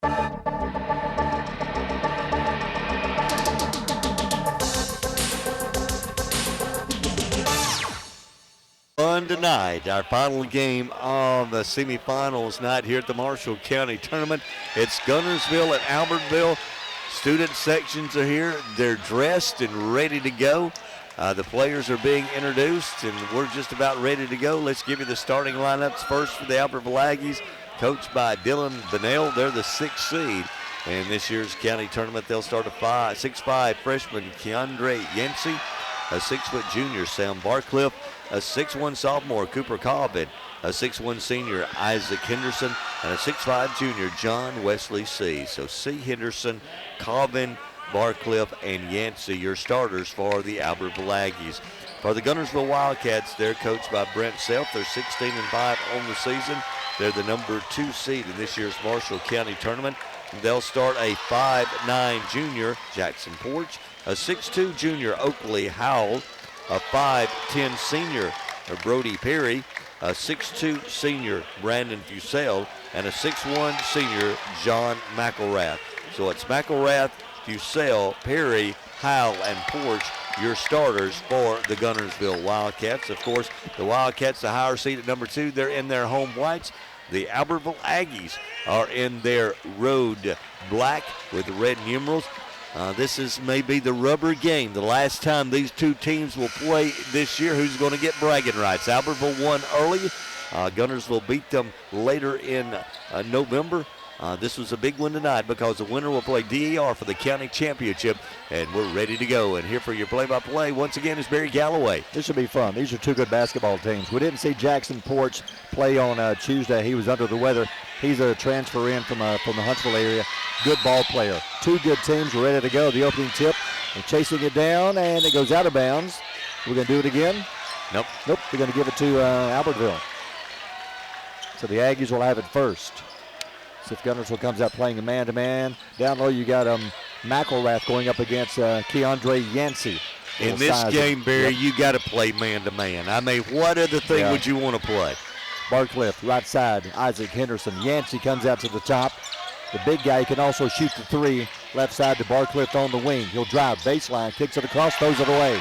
Fun tonight, our final game of the semifinals night here at the Marshall County Tournament. It's Guntersville and Albertville. Student sections are here. They're dressed and ready to go. The players are being introduced, and we're just about ready to go. Let's give you the starting lineups first for the Albertville Aggies, coached by Dylan Bunnell. They're the 6th seed. In this year's county tournament, they'll start a 6'5" freshman, Keandre Yancey, a 6-foot junior, Sam Barcliff, a 6'1" sophomore, Cooper Cobbin, a 6'1" senior, Isaac Henderson, and a 6'5" junior, John Wesley C. So C. Henderson, Cobbin, Barcliff, and Yancey, your starters for the Albertville Aggies. For the Guntersville Wildcats, they're coached by Brent Self. They're 16-5 on the season. They're the number 2 seed in this year's Marshall County Tournament. They'll start a 5'9" junior, Jackson Porch, a 6'2" junior, Oakley Howell, a 5'10" senior, Brody Perry, a 6'2" senior, Brandon Fusell, and a 6'1" senior, John McElrath. So it's McElrath, Fusell, Perry, Howell, and Porch, your starters for the Guntersville Wildcats. Of course, the Wildcats, the higher seed at number 2, they're in their home whites. The Albertville Aggies are in their road black with the red numerals. This is maybe the rubber game. The last time these two teams will play this year, who's going to get bragging rights? Albertville won early. Guntersville beat them later in November. This was a big one tonight because the winner will play DER for the county championship, and we're ready to go. And here for your play-by-play, once again, is Barry Galloway. This should be fun. These are two good basketball teams. We didn't see Jackson Porch play on Tuesday. He was under the weather. He's a transfer in from the Huntsville area. Good ball player. Two good teams. We're ready to go. The opening tip. They're chasing it down, and it goes out of bounds. We're going to do it again? Nope. Nope. We're going to give it to Albertville. So the Aggies will have it first. So if Guntersville comes out playing a man-to-man. Down low you got McElrath going up against Keandre Yancey. In this game, Barry, you got to play man-to-man. I mean, what other thing would you want to play? Barcliff, right side, Isaac Henderson. Yancey comes out to the top. The big guy can also shoot the 3. Left side to Barcliff on the wing. He'll drive baseline, kicks it across, throws it away.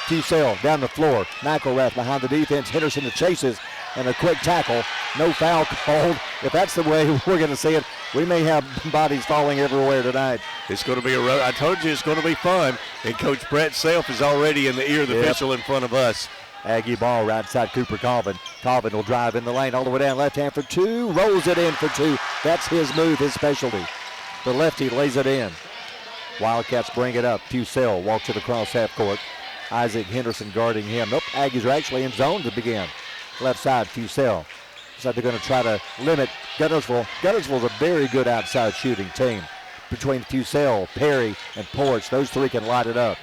Fusell down the floor. McElrath behind the defense. Henderson the chases. And a quick tackle. No foul called. If that's the way we're going to see it, we may have bodies falling everywhere tonight. It's going to be I told you it's going to be fun. And Coach Brett Self is already in the ear of the official in front of us. Aggie ball right side Cooper Cobbin. Cobbin will drive in the lane all the way down left hand for 2. Rolls it in for 2. That's his move, his specialty. The lefty lays it in. Wildcats bring it up. Fusell walks it across half court. Isaac Henderson guarding him. Nope, Aggies are actually in zone to begin. Left side, Fusell. So they're going to try to limit Guntersville. Guntersville's a very good outside shooting team. Between Fusell, Perry, and Porch, those 3 can light it up.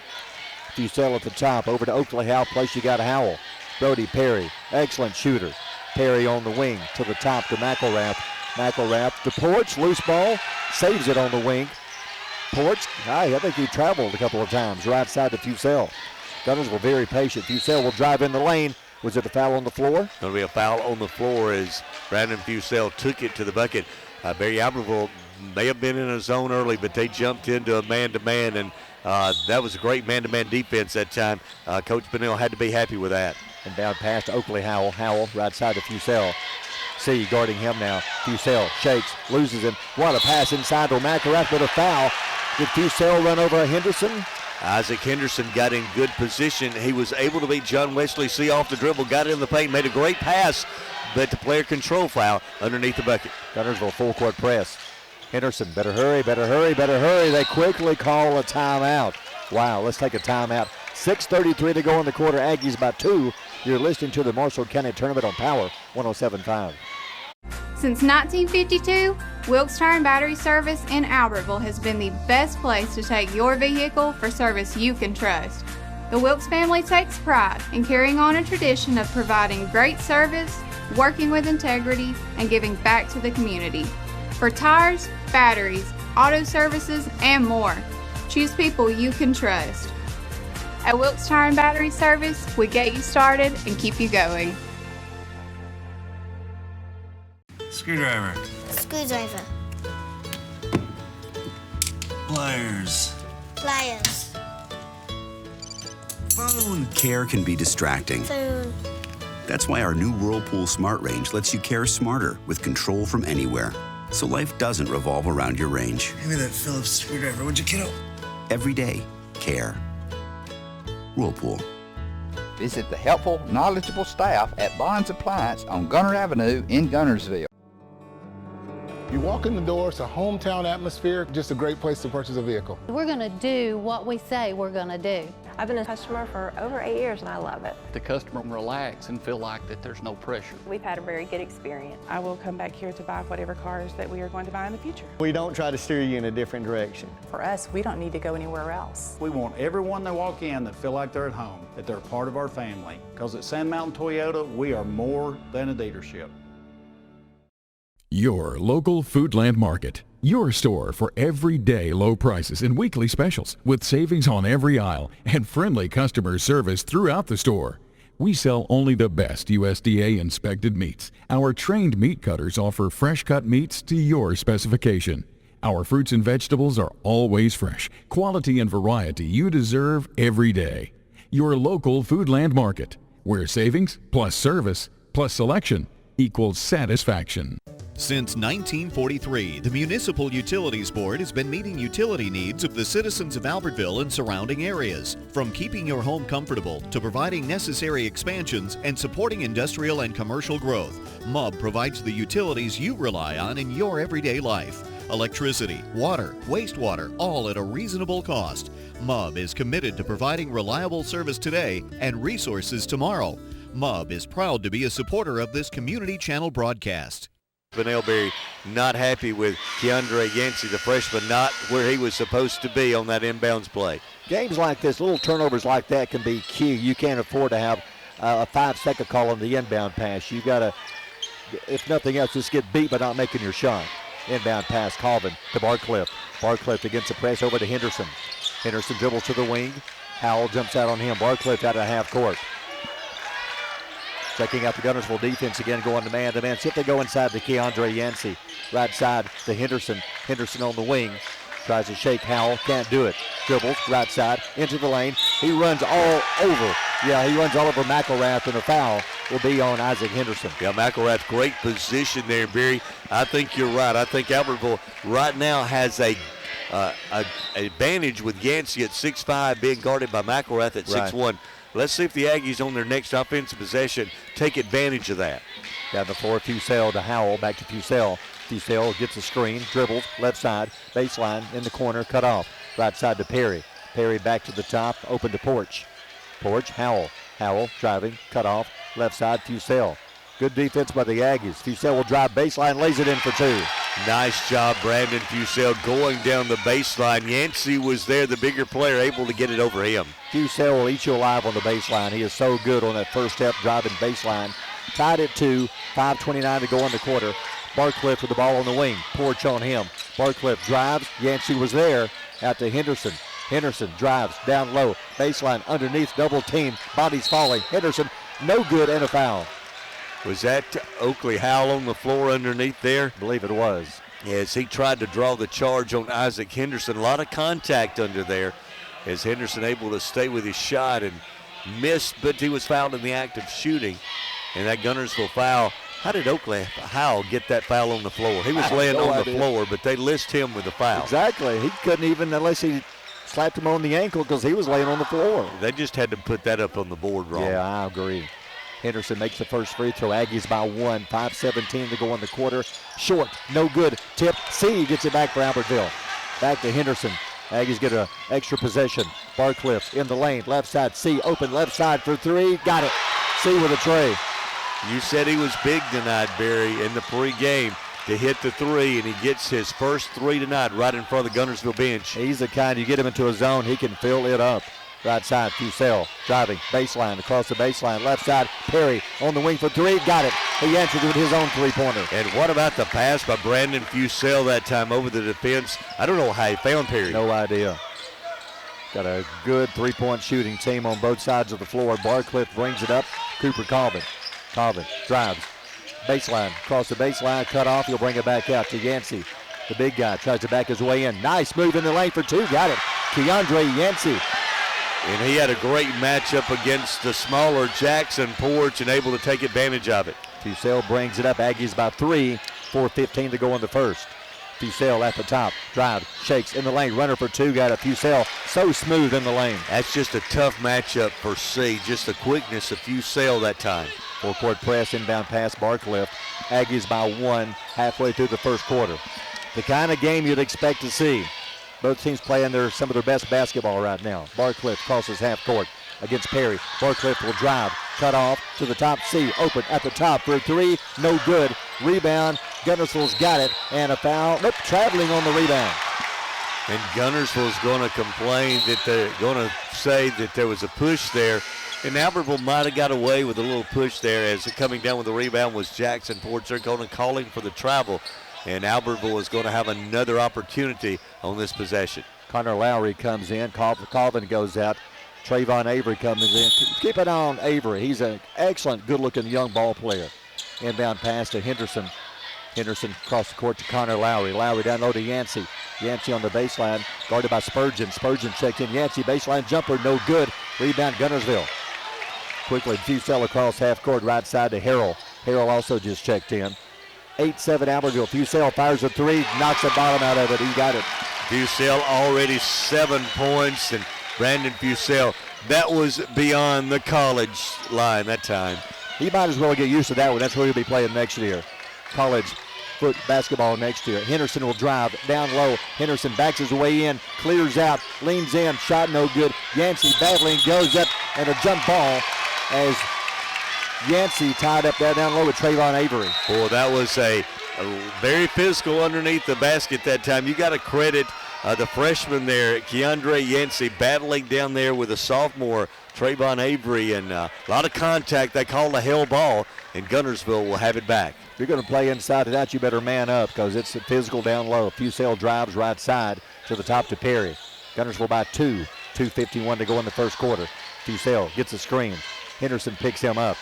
Fusell at the top, over to Oakley Howell, place you got Howell. Brody Perry, excellent shooter. Perry on the wing, to the top to McElrath. McElrath to Porch, loose ball, saves it on the wing. Porch, I think he traveled a couple of times, right side to Fusell. Guntersville very patient. Fusell will drive in the lane. Was it a foul on the floor? Going to be a foul on the floor as Brandon Fusell took it to the bucket. Barry Albertville may have been in a zone early, but they jumped into a man-to-man, and that was a great man-to-man defense that time. Coach Bunnell had to be happy with that. And down past Oakley Howell. Howell right side to Fusell. C guarding him now. Fusell shakes, loses him. What a pass inside to McElrath, but a foul. Did Fusell run over Henderson? Isaac Henderson got in good position. He was able to beat John Wesley C off the dribble, got it in the paint, made a great pass, but the player control foul underneath the bucket. Guntersville full court press. Henderson, better hurry, better hurry, better hurry. They quickly call a timeout. Wow, let's take a timeout. 6:33 to go in the quarter. Aggies by 2. You're listening to the Marshall County Tournament on Power 107.5. Since 1952, Wilkes Tire and Battery Service in Albertville has been the best place to take your vehicle for service you can trust. The Wilkes family takes pride in carrying on a tradition of providing great service, working with integrity, and giving back to the community. For tires, batteries, auto services, and more, choose people you can trust. At Wilkes Tire and Battery Service, we get you started and keep you going. Screwdriver. Screwdriver. Pliers. Pliers. Phone. Care can be distracting. Phone. That's why our new Whirlpool Smart Range lets you care smarter with control from anywhere. So life doesn't revolve around your range. Give me that Phillips screwdriver, would you, kiddo? Every day, care. Whirlpool. Visit the helpful, knowledgeable staff at Bond's Appliance on Gunter Avenue in Guntersville. You walk in the door, it's a hometown atmosphere, just a great place to purchase a vehicle. We're going to do what we say we're going to do. I've been a customer for over 8 years and I love it. The customer can relax and feel like that there's no pressure. We've had a very good experience. I will come back here to buy whatever cars that we are going to buy in the future. We don't try to steer you in a different direction. For us, we don't need to go anywhere else. We want everyone that walk in that feel like they're at home, that they're part of our family. Because at Sand Mountain Toyota, we are more than a dealership. Your local Foodland Market. Your store for everyday low prices and weekly specials with savings on every aisle and friendly customer service throughout the store. We sell only the best USDA inspected meats. Our trained meat cutters offer fresh cut meats to your specification. Our fruits and vegetables are always fresh, quality and variety you deserve every day. Your local Foodland Market, where savings plus service plus selection equals satisfaction. Since 1943, the Municipal Utilities Board has been meeting utility needs of the citizens of Albertville and surrounding areas. From keeping your home comfortable to providing necessary expansions and supporting industrial and commercial growth, MUB provides the utilities you rely on in your everyday life. Electricity, water, wastewater, all at a reasonable cost. MUB is committed to providing reliable service today and resources tomorrow. MUB is proud to be a supporter of this community channel broadcast. Vanelberry not happy with Keandre Yancey, the freshman, not where he was supposed to be on that inbounds play. Games like this, little turnovers like that can be key. You can't afford to have a 5-second call on the inbound pass. You got to, if nothing else, just get beat by not making your shot. Inbound pass, Colvin to Barcliff. Barcliff against the press over to Henderson. Henderson dribbles to the wing. Howell jumps out on him. Barcliff out of half court. Checking out the Guntersville defense again, going to man-to-man. See if they go inside to Keandre Yancey. Right side to Henderson. Henderson on the wing. Tries to shake Howell. Can't do it. Dribbles. Right side. Into the lane. He runs all over. Yeah, he runs all over McElrath, and a foul will be on Isaac Henderson. Yeah, McElrath, great position there, Barry. I think you're right. I think Albertville right now has a advantage with Yancey at 6'5", being guarded by McElrath at 6'1". Let's see if the Aggies on their next offensive possession take advantage of that. Down the floor, Fusel to Howell, back to Fusel. Fusel gets a screen, dribbles, left side, baseline, in the corner, cut off. Right side to Perry. Perry back to the top, open to Porch. Porch, Howell. Howell driving, cut off, left side, Fusel. Good defense by the Aggies. Fusel will drive baseline, lays it in for two. Nice job, Brandon Fusel, going down the baseline. Yancey was there, the bigger player, able to get it over him. Fusel will eat you alive on the baseline. He is so good on that first step, driving baseline. Tied at 2, 5:29 to go in the quarter. Barcliff with the ball on the wing. Porch on him. Barcliff drives. Yancey was there. Out to Henderson. Henderson drives down low. Baseline underneath, double team. Bodies falling. Henderson, no good, and a foul. Was that Oakley Howell on the floor underneath there? I believe it was. Yes, he tried to draw the charge on Isaac Henderson. A lot of contact under there as Henderson able to stay with his shot and missed, but he was fouled in the act of shooting. And that Guntersville foul, how did Oakley Howell get that foul on the floor? He was laying on the floor, but they list him with the foul. Exactly. He couldn't even, unless he slapped him on the ankle, because he was laying on the floor. They just had to put that up on the board wrong. Yeah, I agree. Henderson makes the first free throw. Aggies by 1. 5:17 to go in the quarter. Short, no good. Tip. C gets it back for Albertville. Back to Henderson. Aggies get an extra possession. Barcliff in the lane. Left side. C open left side for 3. Got it. C with a tray. You said he was big tonight, Barry, in the pregame to hit the 3, and he gets his first 3 tonight right in front of the Guntersville bench. He's the kind, you get him into a zone, he can fill it up. Right side, Fusel driving, baseline, across the baseline, left side, Perry on the wing for 3, got it. He answered with his own three-pointer. And what about the pass by Brandon Fusel that time over the defense? I don't know how he found Perry. No idea. Got a good three-point shooting team on both sides of the floor. Barcliff brings it up. Cooper Colvin. Colvin drives. Baseline, across the baseline, cut off. He'll bring it back out to Yancey. The big guy tries to back his way in. Nice move in the lane for two. Got it. Keandre Yancey. And he had a great matchup against the smaller Jackson Porch and able to take advantage of it. Fusel brings it up. Aggies by 3. 4:15 to go in the first. Fusel at the top. Drive. Shakes in the lane. Runner for two. Got it. Fusel so smooth in the lane. That's just a tough matchup for C. Just the quickness of Fusel that time. Full-court press. Inbound pass. Barcliff. Aggies by 1 halfway through the first quarter. The kind of game you'd expect to see. Both teams playing some of their best basketball right now. Barcliff crosses half court against Perry. Barcliff will drive, cut off to the top C. Open at the top for a three. No good. Rebound. Guntersville's got it. And a foul. Nope, traveling on the rebound. And Guntersville's going to complain that they're going to say that there was a push there. And Albertville might have got away with a little push there as coming down with the rebound was Jackson Porch. They're going to calling for the travel. And Albertville is going to have another opportunity on this possession. Connor Lowry comes in. Colvin goes out. Trayvon Avery comes in. Keep an eye on Avery. He's an excellent, good-looking young ball player. Inbound pass to Henderson. Henderson across the court to Connor Lowry. Lowry down low to Yancey. Yancey on the baseline, guarded by Spurgeon. Spurgeon checked in. Yancey baseline jumper, no good. Rebound Guntersville. Quickly, Fusel across half court, right side to Harrell. Harrell also just checked in. 8-7 Albertville. Fusel fires a three, knocks the bottom out of it. He got it. Fusel already 7 points, and Brandon Fusel, that was beyond the college line that time. He might as well get used to that one. That's where he'll be playing next year. College foot basketball next year. Henderson will drive down low. Henderson backs his way in, clears out, leans in, shot no good. Yancey battling, goes up, and a jump ball as Yancey tied up there down low with Trayvon Avery. Boy, that was a very physical underneath the basket that time. You got to credit the freshman there, Keandre Yancey, battling down there with a sophomore, Trayvon Avery, and a lot of contact. They call the hell ball, and Guntersville will have it back. If you're going to play inside and out, you better man up because it's physical down low. Fusel drives right side to the top to Perry. Guntersville by 2. 2:51 to go in the first quarter. Fusel gets a screen. Henderson picks him up.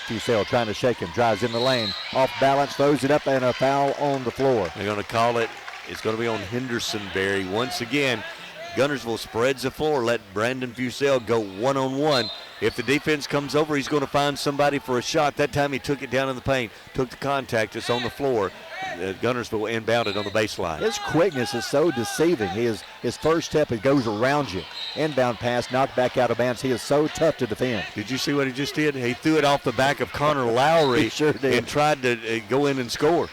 Fusel trying to shake him, drives in the lane, off balance, throws it up, and a foul on the floor. They're going to call it. It's going to be on Henderson, Barry. Once again, Guntersville spreads the floor, let Brandon Fusel go one-on-one. If the defense comes over, he's going to find somebody for a shot. That time he took it down in the paint, took the contact. It's on the floor. Guntersville inbounded on the baseline. His quickness is so deceiving. His first step, it goes around you. Inbound pass, knocked back out of bounds. He is so tough to defend. Did you see what he just did? He threw it off the back of Connor Lowry. He sure did. And tried to go in and score.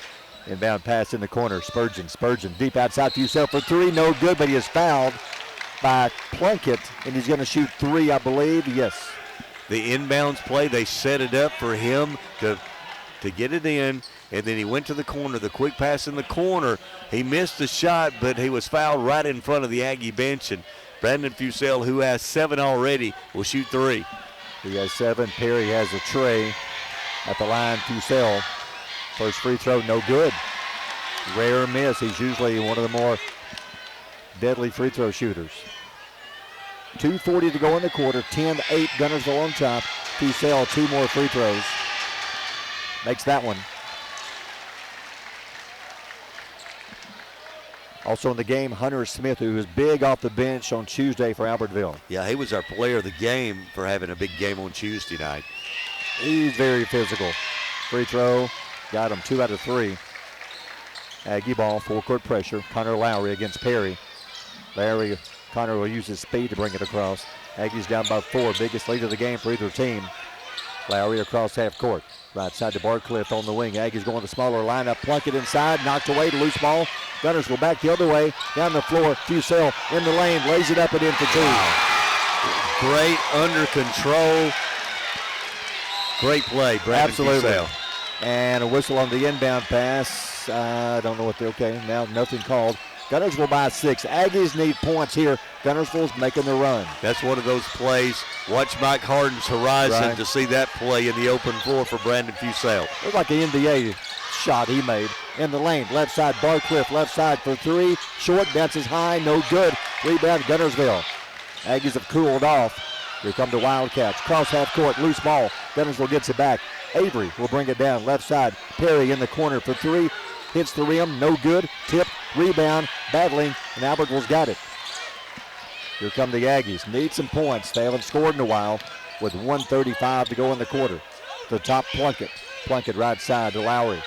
Inbound pass in the corner. Spurgeon deep outside Fusel for three. No good, but he is fouled by Plunkett, and he's going to shoot three, I believe. Yes. The inbounds play, they set it up for him to get it in, and then he went to the corner. The quick pass in the corner. He missed the shot, but he was fouled right in front of the Aggie bench, and Brandon Fusel, who has 7 already, will shoot 3. He has 7. Perry has a tray at the line. Fusel, first free throw, no good. Rare miss. He's usually one of the more deadly free throw shooters. 2:40 to go in the quarter. 10-8 Guntersville on top. Fusel, 2 more free throws. Makes that one. Also in the game, Hunter Smith, who was big off the bench on Tuesday for Albertville. Yeah, he was our player of the game for having a big game on Tuesday night. He's very physical. Free throw, got him 2 out of 3. Aggie ball, full court pressure. Connor Lowry against Perry. Connor will use his speed to bring it across. Aggies down by 4, biggest lead of the game for either team. Lowry across half court. Right side to Barcliff on the wing. Aggies going to smaller lineup. Plunkett inside, knocked away to loose ball. Gunners will back the other way. Down the floor, Fusel in the lane, lays it up and in for 2. Great under control. Great play, Brandon Absolutely. Fusel. And a whistle on the inbound pass. I don't know what okay, now nothing called. Guntersville by 6. Aggies need points here. Guntersville's making the run. That's one of those plays. Watch Mike Harden's horizon to see that play in the open floor for Brandon Fusel. Looked like an NBA shot he made. In the lane, left side, Barcliff, left side for 3. Short, bounces high, no good. Rebound, Guntersville. Aggies have cooled off. Here come the Wildcats. Cross half court, loose ball. Guntersville gets it back. Avery will bring it down, left side. Perry in the corner for 3. hits the rim, no good. Tip, rebound, battling, and Albertville's got it. Here come the Aggies. Need some points. They haven't scored in a while with 1:35 to go in the quarter. The top, Plunkett. Plunkett right side to Lowry.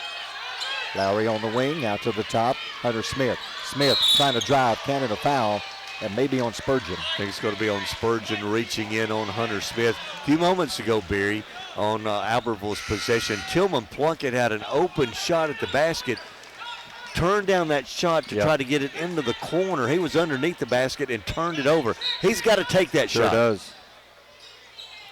Lowry on the wing, out to the top. Hunter Smith. Smith trying to drive, cannon a foul, and maybe on Spurgeon. I think it's going to be on Spurgeon reaching in on Hunter Smith. A few moments ago, Barry, on Albertville's possession, Tillman Plunkett had an open shot at the basket. Turned down that shot to try to get it into the corner. He was underneath the basket and turned it over. He's got to take that shot. Sure does.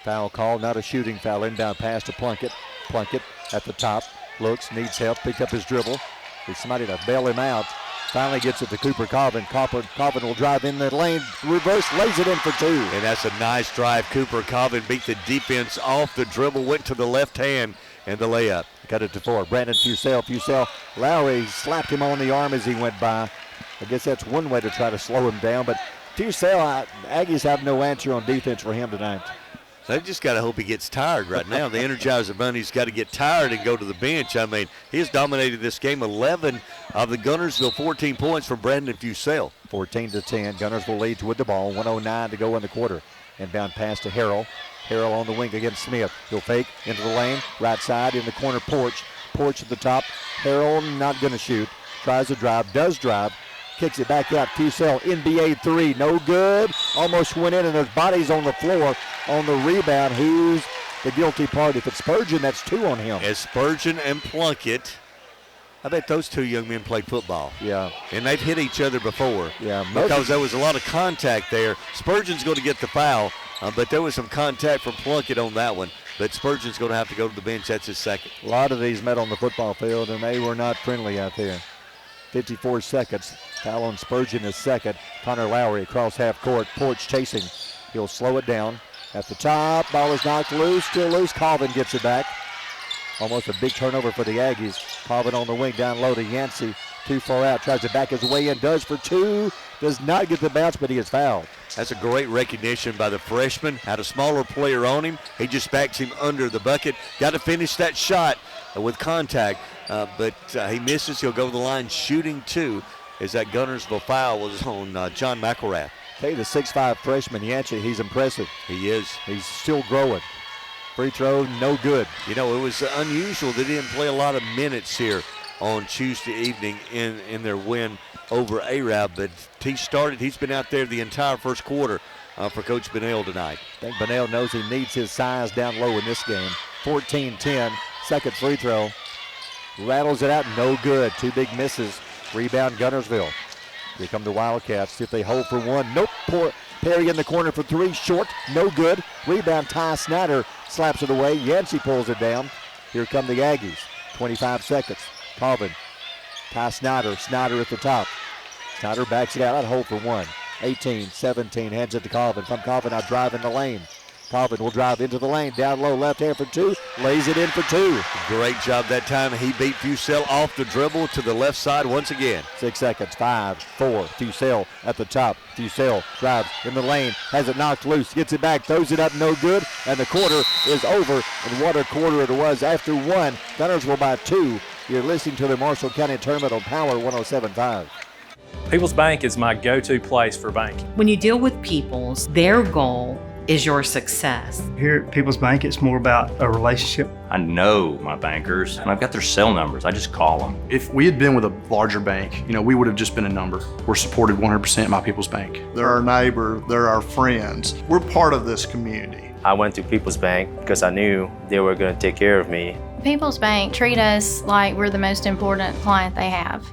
Foul call, not a shooting foul. Inbound pass to Plunkett. Plunkett at the top. Looks, needs help, picked up his dribble. He's somebody to bail him out. Finally gets it to Cooper Colvin. Colvin will drive in the lane. Reverse, lays it in for two. And that's a nice drive. Cooper Colvin beat the defense off the dribble, went to the left hand, and the layup. Got it to four. Brandon Fusell. Lowry slapped him on the arm as he went by. I guess that's one way to try to slow him down. But Fusell, Aggies have no answer on defense for him tonight. They've just got to hope he gets tired right now. The Energizer Bunny's got to get tired and go to the bench. I mean, he has dominated this game. 11 of the Guntersville, 14 points from Brandon Fusell. 14-10. Guntersville leads with the ball. 1:09 to go in the quarter. Inbound pass to Harrell. Harrell on the wing against Smith. He'll fake into the lane. Right side in the corner, Porch. Porch at the top. Harrell not going to shoot. Tries to drive. Does drive. Kicks it back out. Fusell, NBA three. No good. Almost went in, and there's bodies on the floor on the rebound. Who's the guilty party? If it's Spurgeon, that's two on him. As Spurgeon and Plunkett, I bet those two young men played football. Yeah. And they've hit each other before. Yeah. Because there was a lot of contact there. Spurgeon's going to get the foul, but there was some contact from Plunkett on that one. But Spurgeon's going to have to go to the bench. That's his second. A lot of these met on the football field, and they were not friendly out there. 54 seconds. Foul on Spurgeon is second. Connor Lowry across half court. Porch chasing. He'll slow it down. At the top, ball is knocked loose. Still loose. Colvin gets it back. Almost a big turnover for the Aggies. Colvin on the wing down low to Yancey. Too far out. Tries to back his way in. Does for two. Does not get the bounce, but he is fouled. That's a great recognition by the freshman. Had a smaller player on him. He just backs him under the bucket. Got to finish that shot with contact, but he misses. He'll go to the line shooting two as that Guntersville foul was on John McElrath. Hey, the 6'5 freshman Yancey, he's impressive. He is. He's still growing. Free throw, no good. You know, it was unusual. They didn't play a lot of minutes here on Tuesday evening in their win over Arab, but he started. He's been out there the entire first quarter for Coach Bunnell tonight. I think Bunnell knows he needs his size down low in this game. 14-10, second free throw. Rattles it out, no good. Two big misses. Rebound Guntersville. Here come the Wildcats. See if they hold for one. Nope. Perry in the corner for three. Short. No good. Rebound. Ty Snyder slaps it away. Yancey pulls it down. Here come the Aggies. 25 seconds. Colvin. Ty Snyder. Snyder at the top. Snyder backs it out. I'd hold for one. 18-17. Hands it to Colvin. From Colvin, I drive in the lane. Colvin will drive into the lane. Down low, left hand for two. Lays it in for two. Great job that time. He beat Fusell off the dribble to the left side once again. 6 seconds. 5, 4. Fusell at the top. Fusell drives in the lane. Has it knocked loose. Gets it back. Throws it up. No good. And the quarter is over. And what a quarter it was. After one, Guntersville by two. You're listening to the Marshall County Tournament on Power 107.5. People's Bank is my go-to place for banking. When you deal with People's, their goal is your success. Here at People's Bank, it's more about a relationship. I know my bankers, and I've got their cell numbers. I just call them. If we had been with a larger bank, we would have just been a number. We're supported 100% by People's Bank. They're our neighbor, they're our friends. We're part of this community. I went to People's Bank because I knew they were going to take care of me. People's Bank treat us like we're the most important client they have.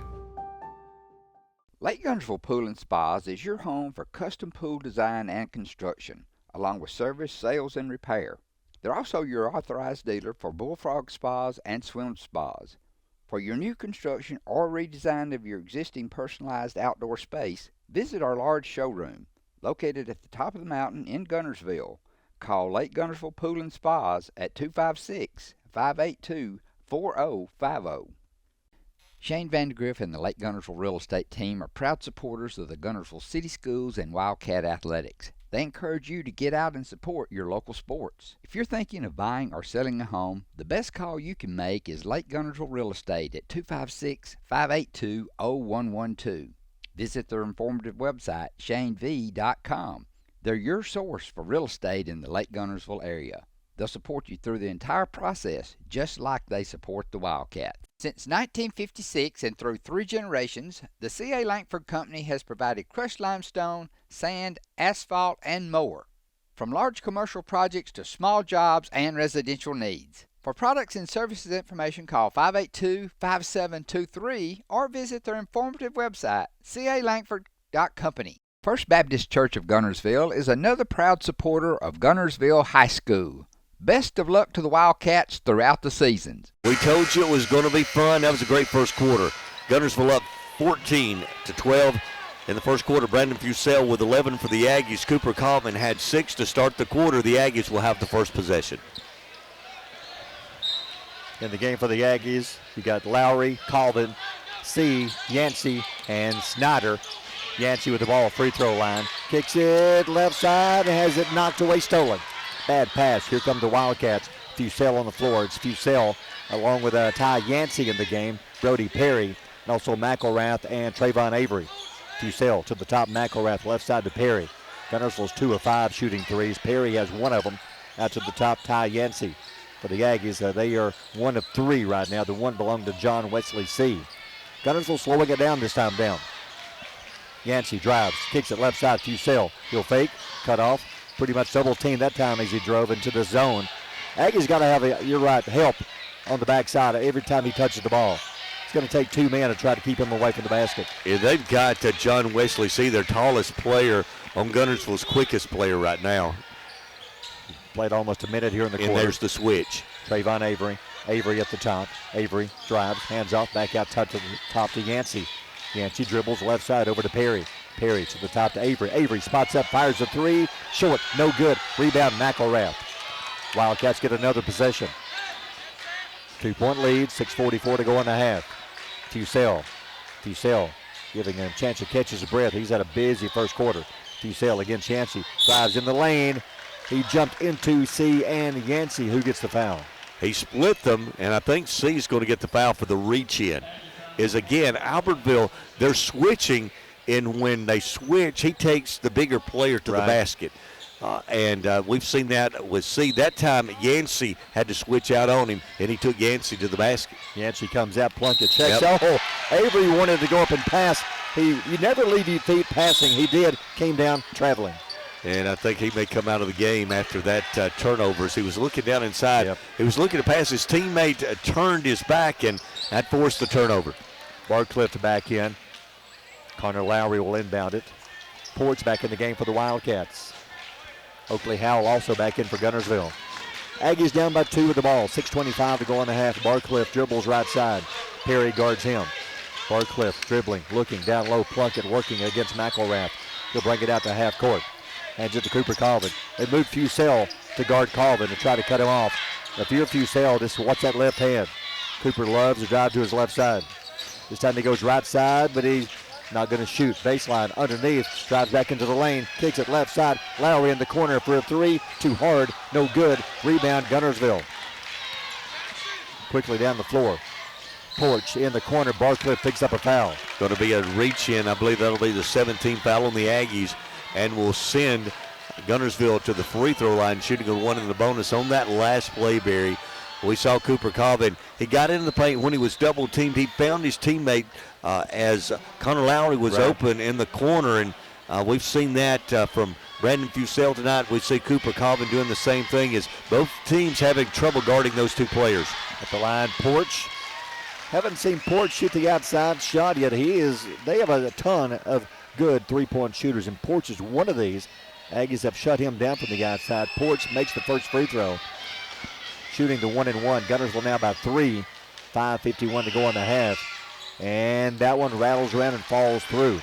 Lake Guntersville Pool and Spas is your home for custom pool design and construction, along with service, sales, and repair. They're also your authorized dealer for bullfrog spas and swim spas. For your new construction or redesign of your existing personalized outdoor space, visit our large showroom, located at the top of the mountain in Guntersville. Call Lake Guntersville Pool and Spas at 256-582-4050. Shane Vandergriff and the Lake Guntersville Real Estate Team are proud supporters of the Guntersville City Schools and Wildcat Athletics. They encourage you to get out and support your local sports. If you're thinking of buying or selling a home, the best call you can make is Lake Guntersville Real Estate at 256-582-0112. Visit their informative website, shanev.com. They're your source for real estate in the Lake Guntersville area. They'll support you through the entire process, just like they support the Wildcats. Since 1956 and through 3 generations, the C.A. Langford Company has provided crushed limestone, sand, asphalt, and more. From large commercial projects to small jobs and residential needs. For products and services information, call 582-5723 or visit their informative website, calangford.company. First Baptist Church of Guntersville is another proud supporter of Guntersville High School. Best of luck to the Wildcats throughout the seasons. We told you it was going to be fun. That was a great first quarter. Guntersville up 14-12 in the first quarter. Brandon Fusell with 11 for the Aggies. Cooper Colvin had 6 to start the quarter. The Aggies will have the first possession. In the game for the Aggies, you got Lowry, Colvin, Yancey, and Snyder. Yancey with the ball, free throw line. Kicks it left side, has it knocked away, stolen. Bad pass. Here come the Wildcats. Fusell on the floor. It's Fusell along with Ty Yancey in the game. Brody Perry, and also McElrath and Trayvon Avery. Fusell to the top, McElrath left side to Perry. Guntersville's 2 of 5 shooting threes. Perry has 1 of them. Out to the top, Ty Yancey. For the Aggies, they are 1 of 3 right now. The 1 belonged to John Wesley C. Guntersville slowing it down this time down. Yancey drives, kicks it left side, Fusell. He'll fake, cut off. Pretty much double team that time as he drove into the zone. Aggies got to have, help on the backside every time he touches the ball. It's going to take 2 men to try to keep him away from the basket. Yeah, they've got John Wesley C., their tallest player, on Guntersville's quickest player right now. Played almost a minute here in the quarter. And there's the switch. Trayvon Avery. Avery at the top. Avery drives, hands off, back out to the top to Yancey. Yancey dribbles left side over to Perry. Perry to the top to Avery. Avery spots up, fires a 3. Short, no good. Rebound, McElrath. Wildcats get another possession. 2-point lead, 6:44 to go in the half. Fusell giving him a chance to catch his breath. He's had a busy first quarter. Fusell against Yancey. Drives in the lane. He jumped into C and Yancey. Who gets the foul? He split them, and I think C is going to get the foul for the reach in. Is again, Albertville, they're switching. And when they switch, he takes the bigger player to the basket. And we've seen that with C. That time, Yancey had to switch out on him, and he took Yancey to the basket. Yancey comes out, Plunkett checks. Oh, Avery wanted to go up and pass. You never leave your feet passing. He did, came down traveling. And I think he may come out of the game after that turnover. As he was looking down inside. He was looking to pass. His teammate turned his back, and that forced the turnover. Barcliffe back in. Connor Lowry will inbound it. Porch back in the game for the Wildcats. Oakley Howell also back in for Guntersville. Aggies down by 2 with the ball. 6:25 to go in the half. Barcliffe dribbles right side. Perry guards him. Barcliffe dribbling, looking down low. Plunkett working against McElrath. He'll bring it out to half court. Hands it to Cooper Colvin. They move Fusell to guard Colvin to try to cut him off. If you're Fusell, just watch that left hand. Cooper loves to drive to his left side. This time he goes right side, but he's not going to shoot. Baseline underneath. Drives back into the lane. Kicks it left side. Lowry in the corner for a 3. Too hard. No good. Rebound Guntersville. Quickly down the floor. Porch in the corner. Barcliffe picks up a foul. Going to be a reach in. I believe that'll be the 17th foul on the Aggies, and will send Guntersville to the free throw line, shooting a 1 in the bonus on that last play, Barry. We saw Cooper Colvin. He got into the paint when he was double teamed. He found his teammate as Connor Lowry was open in the corner, and we've seen that from Brandon Fusell tonight. We see Cooper Colvin doing the same thing, as both teams having trouble guarding those 2 players. At the line, Porch. Haven't seen Porch shoot the outside shot yet. They have a ton of good 3-point shooters, and Porch is one of these. Aggies have shut him down from the outside. Porch makes the first free throw. Shooting the 1-and-1. Guntersville now by 3. 5:51 to go in the half. And that one rattles around and falls through.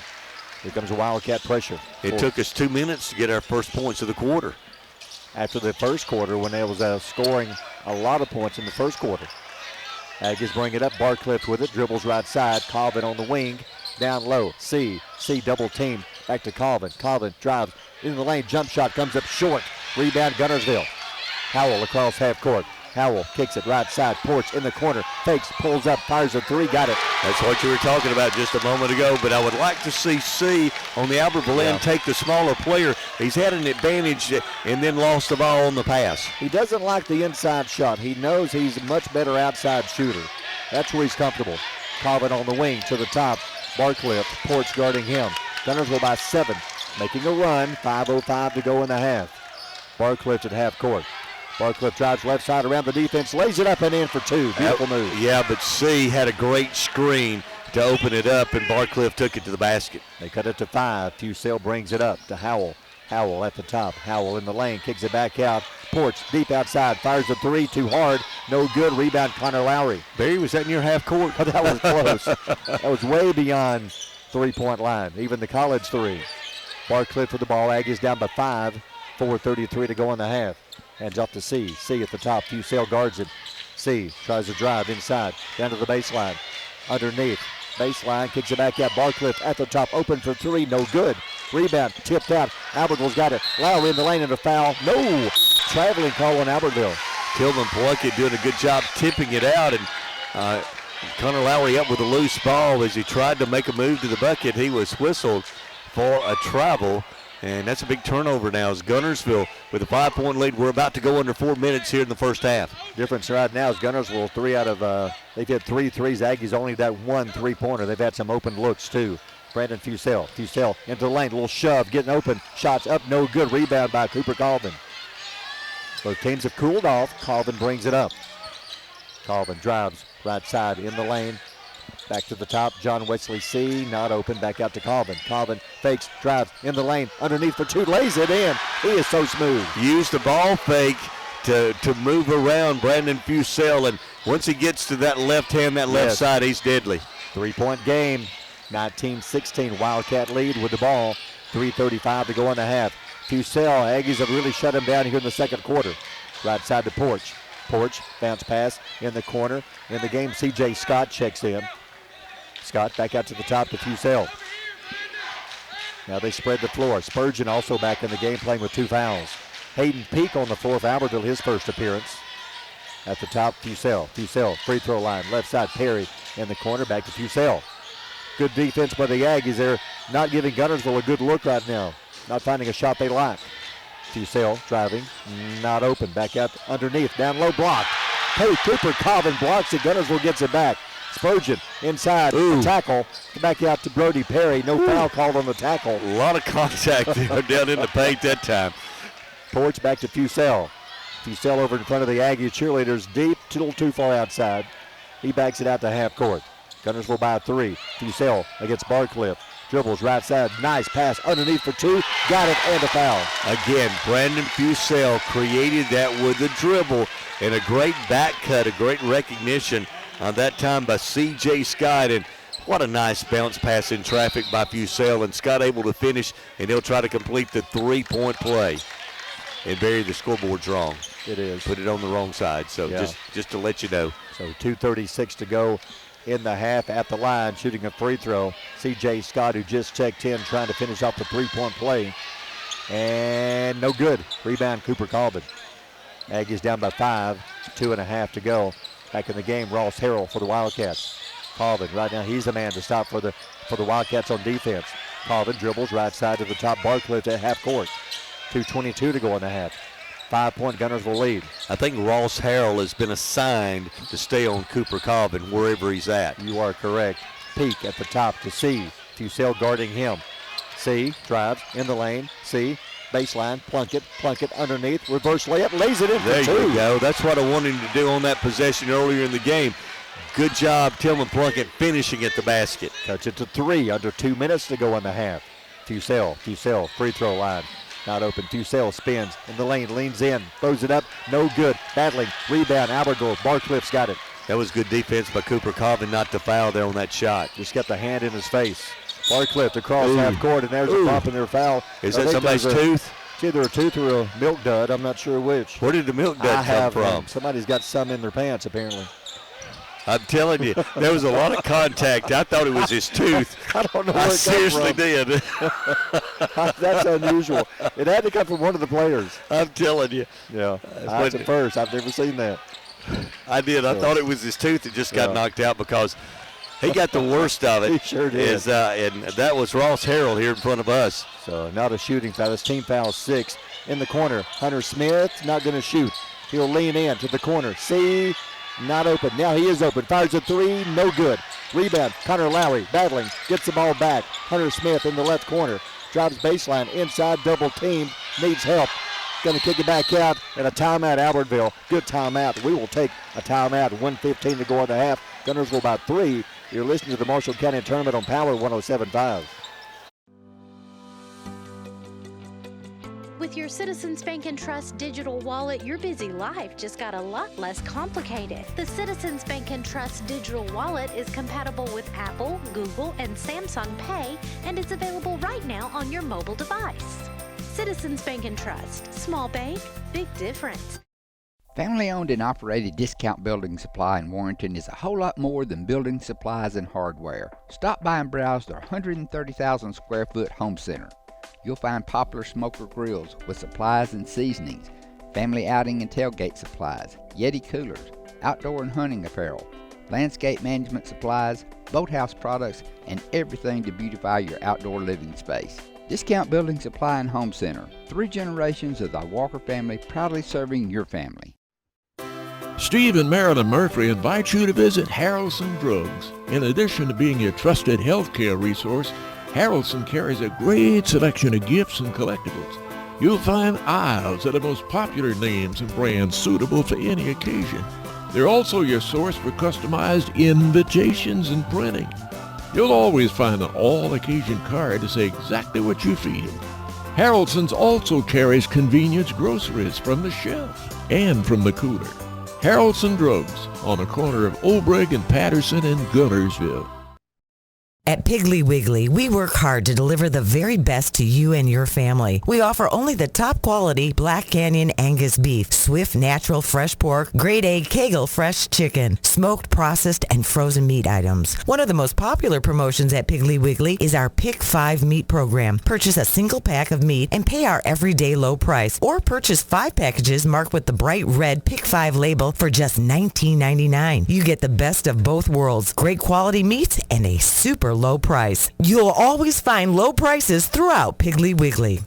Here comes a Wildcat pressure. It took us 2 minutes to get our first points of the quarter. After the first quarter, when there was scoring a lot of points in the first quarter. Aggies bring it up. Barcliffe with it. Dribbles right side. Colvin on the wing. Down low. C double team. Back to Colvin. Colvin drives. in the lane. Jump shot comes up short. Rebound Guntersville. Howell across half court. Howell kicks it right side. Porch in the corner. Fakes, pulls up, fires a three. Got it. That's what you were talking about just a moment ago, but I would like to see C on the Albertville end take the smaller player. He's had an advantage and then lost the ball on the pass. He doesn't like the inside shot. He knows he's a much better outside shooter. That's where he's comfortable. Colvin on the wing to the top. Barcliff, Porch guarding him. Guntersville by 7, making a run. 5:05 to go in the half. Barcliff at half court. Barcliff drives left side around the defense, lays it up and in for 2. Beautiful move. Yeah, but C had a great screen to open it up, and Barcliff took it to the basket. They cut it to 5. Fusel brings it up to Howell. Howell at the top. Howell in the lane, kicks it back out. Porch deep outside, fires a 3, too hard. No good. Rebound Connor Lowry. Barry, was that in your half court? That was close. That was way beyond three-point line, even the college 3. Barcliff with the ball. Aggies down by 5. 4:33 to go in the half. Hands off to C. C at the top. Fusel guards it. C tries to drive inside. Down to the baseline. Underneath. Baseline. Kicks it back out. Barcliff at the top. Open for 3. No good. Rebound. Tipped out. Albertville's got it. Lowry in the lane and a foul. No. Traveling call on Albertville. Tillman Plunkett doing a good job tipping it out. And Connor Lowry up with a loose ball as he tried to make a move to the bucket. He was whistled for a travel. And that's a big turnover now as Guntersville with a 5-point lead. We're about to go under 4 minutes here in the first half. Difference right now is Guntersville they've hit 3 threes. Aggies only that 1 3-pointer. They've had some open looks too. Brandon Fusel. Fusel into the lane. A little shove. Getting open. Shots up. No good. Rebound by Cooper Colvin. Both teams have cooled off. Colvin brings it up. Colvin drives right side in the lane. Back to the top, John Wesley C. Not open, back out to Colvin. Colvin fakes, drives in the lane, underneath for 2, lays it in. He is so smooth. Used the ball fake to move around Brandon Fusel, and once he gets to that left hand, that left side, he's deadly. 3-point game, 19-16, Wildcat lead with the ball. 3:35 to go in the half. Fusel, Aggies have really shut him down here in the second quarter. Right side to Porch. Porch, bounce pass in the corner. In the game, C.J. Scott checks in. Scott back out to the top to Fusel. Now they spread the floor. Spurgeon also back in the game playing with 2 fouls. Hayden Peak on the floor for Albertville, his first appearance. At the top, Fusel. Fusel, free throw line. Left side, Perry in the corner. Back to Fusel. Good defense by the Aggies. They're not giving Guntersville a good look right now. Not finding a shot they like. Fusel driving. Not open. Back out underneath. Down low block. Hey, Cooper Colvin blocks it. Guntersville gets it back. Spurgeon inside, tackle, back out to Brody Perry. No foul called on the tackle. A lot of contact down in the paint that time. Porch back to Fusel. Fusel over in front of the Aggie cheerleaders, deep, a little too far outside. He backs it out to half court. Guntersville by 3. Fusel against Barcliff. Dribbles right side, nice pass underneath for 2. Got it, and a foul. Again, Brandon Fusel created that with the dribble and a great back cut, a great recognition on that time by C.J. Scott, and what a nice bounce pass in traffic by Fusel, and Scott able to finish, and he'll try to complete the 3-point play. And Barry, the scoreboard's wrong. It is. Put it on the wrong side, so just to let you know. So 2:36 to go in the half at the line, shooting a free throw. C.J. Scott, who just checked in, trying to finish off the 3-point play. And no good. Rebound, Cooper Colvin. Aggies down by 5, 2.5 to go. Back in the game, Ross Harrell for the Wildcats. Colvin, right now, he's the man to stop for the Wildcats on defense. Colvin dribbles right side to the top. Barcliff at half court. 2:22 to go in the half. 5-point Guntersville lead. I think Ross Harrell has been assigned to stay on Cooper Colvin wherever he's at. You are correct. Peak at the top to C. Fusel guarding him. C drives in the lane. C. Baseline, Plunkett underneath, reverse layup, lays it in for 2. There you go. That's what I wanted him to do on that possession earlier in the game. Good job, Tillman Plunkett finishing at the basket. Cuts it to 3, under 2 minutes to go in the half. Fusel, free throw line. Not open. Fusel spins in the lane, leans in, throws it up, no good. Battling, rebound, Albertville. Barcliff's got it. That was good defense by Cooper Colvin not to foul there on that shot. Just got the hand in his face. Barcliff across half court, and there's a bump in their foul. Is that somebody's tooth? It's either a tooth or a milk dud. I'm not sure which. Where did the milk dud come from? Somebody's got some in their pants, apparently. I'm telling you, there was a lot of contact. I thought it was his tooth. I don't know where I it seriously came did. from. That's unusual. It had to come from one of the players. I'm telling you. Yeah, that's the first. I've never seen that. I did. I thought it was his tooth that just got knocked out because he got the worst of it. He sure did. And that was Ross Harrell here in front of us. So not a shooting foul. It's team foul 6 in the corner. Hunter Smith not going to shoot. He'll lean in to the corner. See, not open. Now he is open. Fires a 3, no good. Rebound. Connor Lowry battling. Gets the ball back. Hunter Smith in the left corner. Drives baseline. Inside double team. Needs help. Going to kick it back out. And a timeout, Albertville. Good timeout. We will take a timeout. 1:15 to go in the half. Guntersville by 3. You're listening to the Marshall County Tournament on Power 107.5. With your Citizens Bank and Trust digital wallet, your busy life just got a lot less complicated. The Citizens Bank and Trust digital wallet is compatible with Apple, Google, and Samsung Pay, and it's available right now on your mobile device. Citizens Bank and Trust. Small bank, big difference. Family-owned and operated Discount Building Supply in Warrenton is a whole lot more than building supplies and hardware. Stop by and browse their 130,000 square foot home center. You'll find popular smoker grills with supplies and seasonings, family outing and tailgate supplies, Yeti coolers, outdoor and hunting apparel, landscape management supplies, boathouse products, and everything to beautify your outdoor living space. Discount Building Supply and Home Center. 3 generations of the Walker family proudly serving your family. Steve and Marilyn Murphy invite you to visit Harrelson Drugs. In addition to being your trusted healthcare resource, Harrelson carries a great selection of gifts and collectibles. You'll find aisles of the most popular names and brands suitable for any occasion. They're also your source for customized invitations and printing. You'll always find an all-occasion card to say exactly what you feel. Harrelson's also carries convenience groceries from the shelf and from the cooler. Harrelson Drugs on the corner of Olbrich and Patterson in Guntersville. At Piggly Wiggly, we work hard to deliver the very best to you and your family. We offer only the top quality Black Canyon Angus beef, Swift natural fresh pork, grade A Kegel fresh chicken, smoked, processed, and frozen meat items. One of the most popular promotions at Piggly Wiggly is our Pick 5 meat program. Purchase a single pack of meat and pay our everyday low price, or purchase 5 packages marked with the bright red Pick 5 label for just $19.99. You get the best of both worlds, great quality meats and a super low price. You'll always find low prices throughout Piggly Wiggly.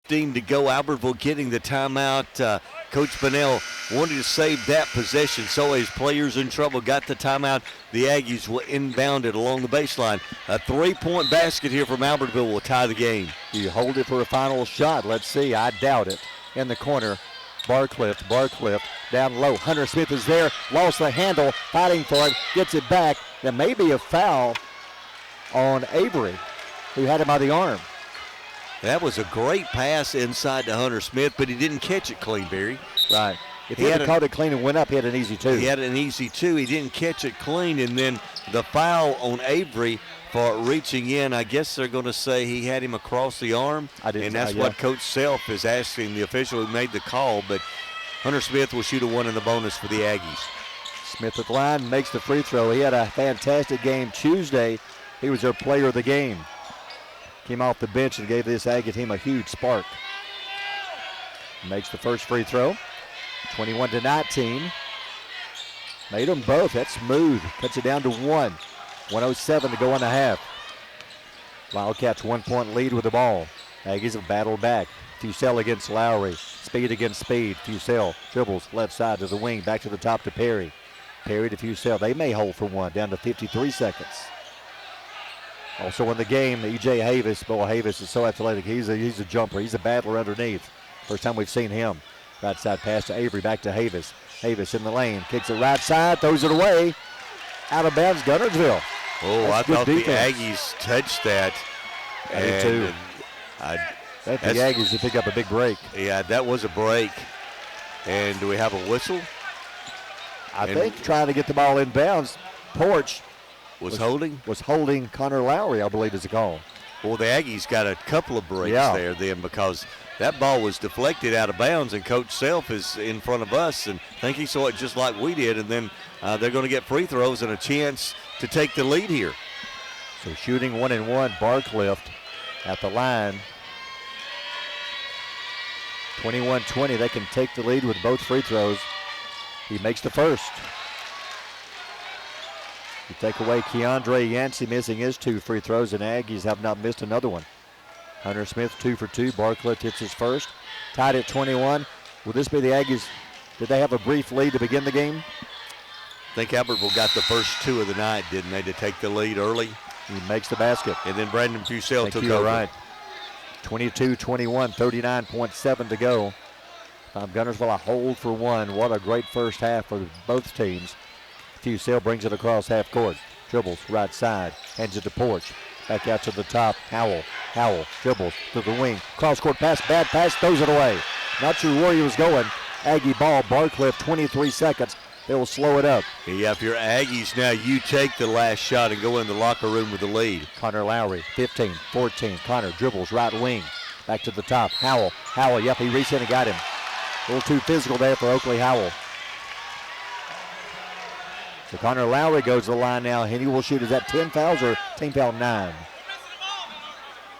To go, Albertville getting the timeout. Coach Bunnell wanted to save that possession, so his players in trouble. Got the timeout. The Aggies will inbound it along the baseline. A 3-point basket here from Albertville will tie the game. You hold it for a final shot. Let's see. I doubt it. In the corner, Barcliff down low. Hunter Smith is there. Lost the handle. Fighting for it. Gets it back. There may be a foul on Avery, who had him by the arm. That was a great pass inside to Hunter Smith, but he didn't catch it clean, Barry. Right. If he had caught it clean and went up, he had an easy 2. He had an easy 2. He didn't catch it clean, and then the foul on Avery for reaching in. I guess they're going to say he had him across the arm, and that's what Coach Self is asking the official who made the call. But Hunter Smith will shoot a 1 in the bonus for the Aggies. Smith at the line makes the free throw. He had a fantastic game Tuesday. He was their player of the game. Came off the bench and gave this Aggie team a huge spark. Makes the first free throw. 21-19. Made them both. That's smooth. Cuts it down to 1. 1:07 to go in the half. Wildcats 1-point lead with the ball. Aggies have battled back. Fusell against Lowry. Speed against speed. Fusell dribbles left side to the wing. Back to the top to Perry. Perry to Fusell. They may hold for 1. Down to 53 seconds. Also in the game, E.J. Havis. Boy, Havis is so athletic. He's a jumper. He's a battler underneath. First time we've seen him. Right side pass to Avery. Back to Havis. Havis in the lane. Kicks it right side. Throws it away. Out of bounds, Guntersville. Oh, I thought the Aggies touched that. I did too. I think the Aggies to pick up a big break. Yeah, that was a break. And do we have a whistle? I think trying to get the ball in bounds. Porch was holding Connor Lowry, I believe is the call. Well, the Aggies got a couple of breaks there then, because that ball was deflected out of bounds, and Coach Self is in front of us, and I think he saw it just like we did, and then they're going to get free throws and a chance to take the lead here. So shooting 1-1, Barcliff at the line. 21-20, they can take the lead with both free throws. He makes the first. You take away Keandre Yancey missing his 2 free throws, and Aggies have not missed another one. Hunter Smith 2 for 2. Barclay hits his first. Tied at 21. Will this be the Aggies? Did they have a brief lead to begin the game? I think Albertville got the first 2 of the night, didn't they, to take the lead early? He makes the basket. And then Brandon Fusell took over. over. Right. 22-21, 39.7 to go. Guntersville a hold for 1. What a great first half for both teams. Fusell brings it across half court. Dribbles right side. Hands it to Porch. Back out to the top. Howell dribbles to the wing. Cross-court pass. Bad pass. Throws it away. Not sure where he was going. Aggie ball. Barcliff 23 seconds. They will slow it up. Yeah, if you're Aggies now, you take the last shot and go in the locker room with the lead. Connor Lowry, 15, 14. Connor dribbles right wing. Back to the top. Howell, yep, he reached in and got him. A little too physical there for Oakley Howell. So Connor Lowry goes to the line now, and he will shoot. Is that 10 fouls or team foul 9? I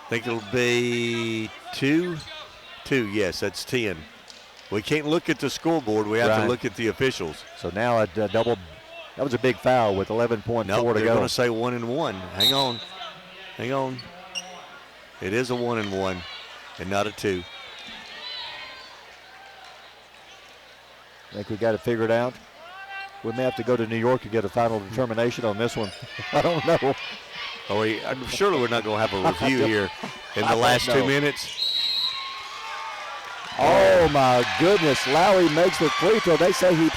think it'll be 2. 2, yes, that's 10. We can't look at the scoreboard. We have to look at the officials. So now a double. That was a big foul with 11.4 to go. They're going to say 1-1. Hang on. It is a 1-1 and not a 2. I think we got it figured out. We may have to go to New York to get a final determination on this one. I don't know. Surely we're not going to have a review here in the last 2 minutes. Oh, my goodness. Lowry makes the free throw. They say he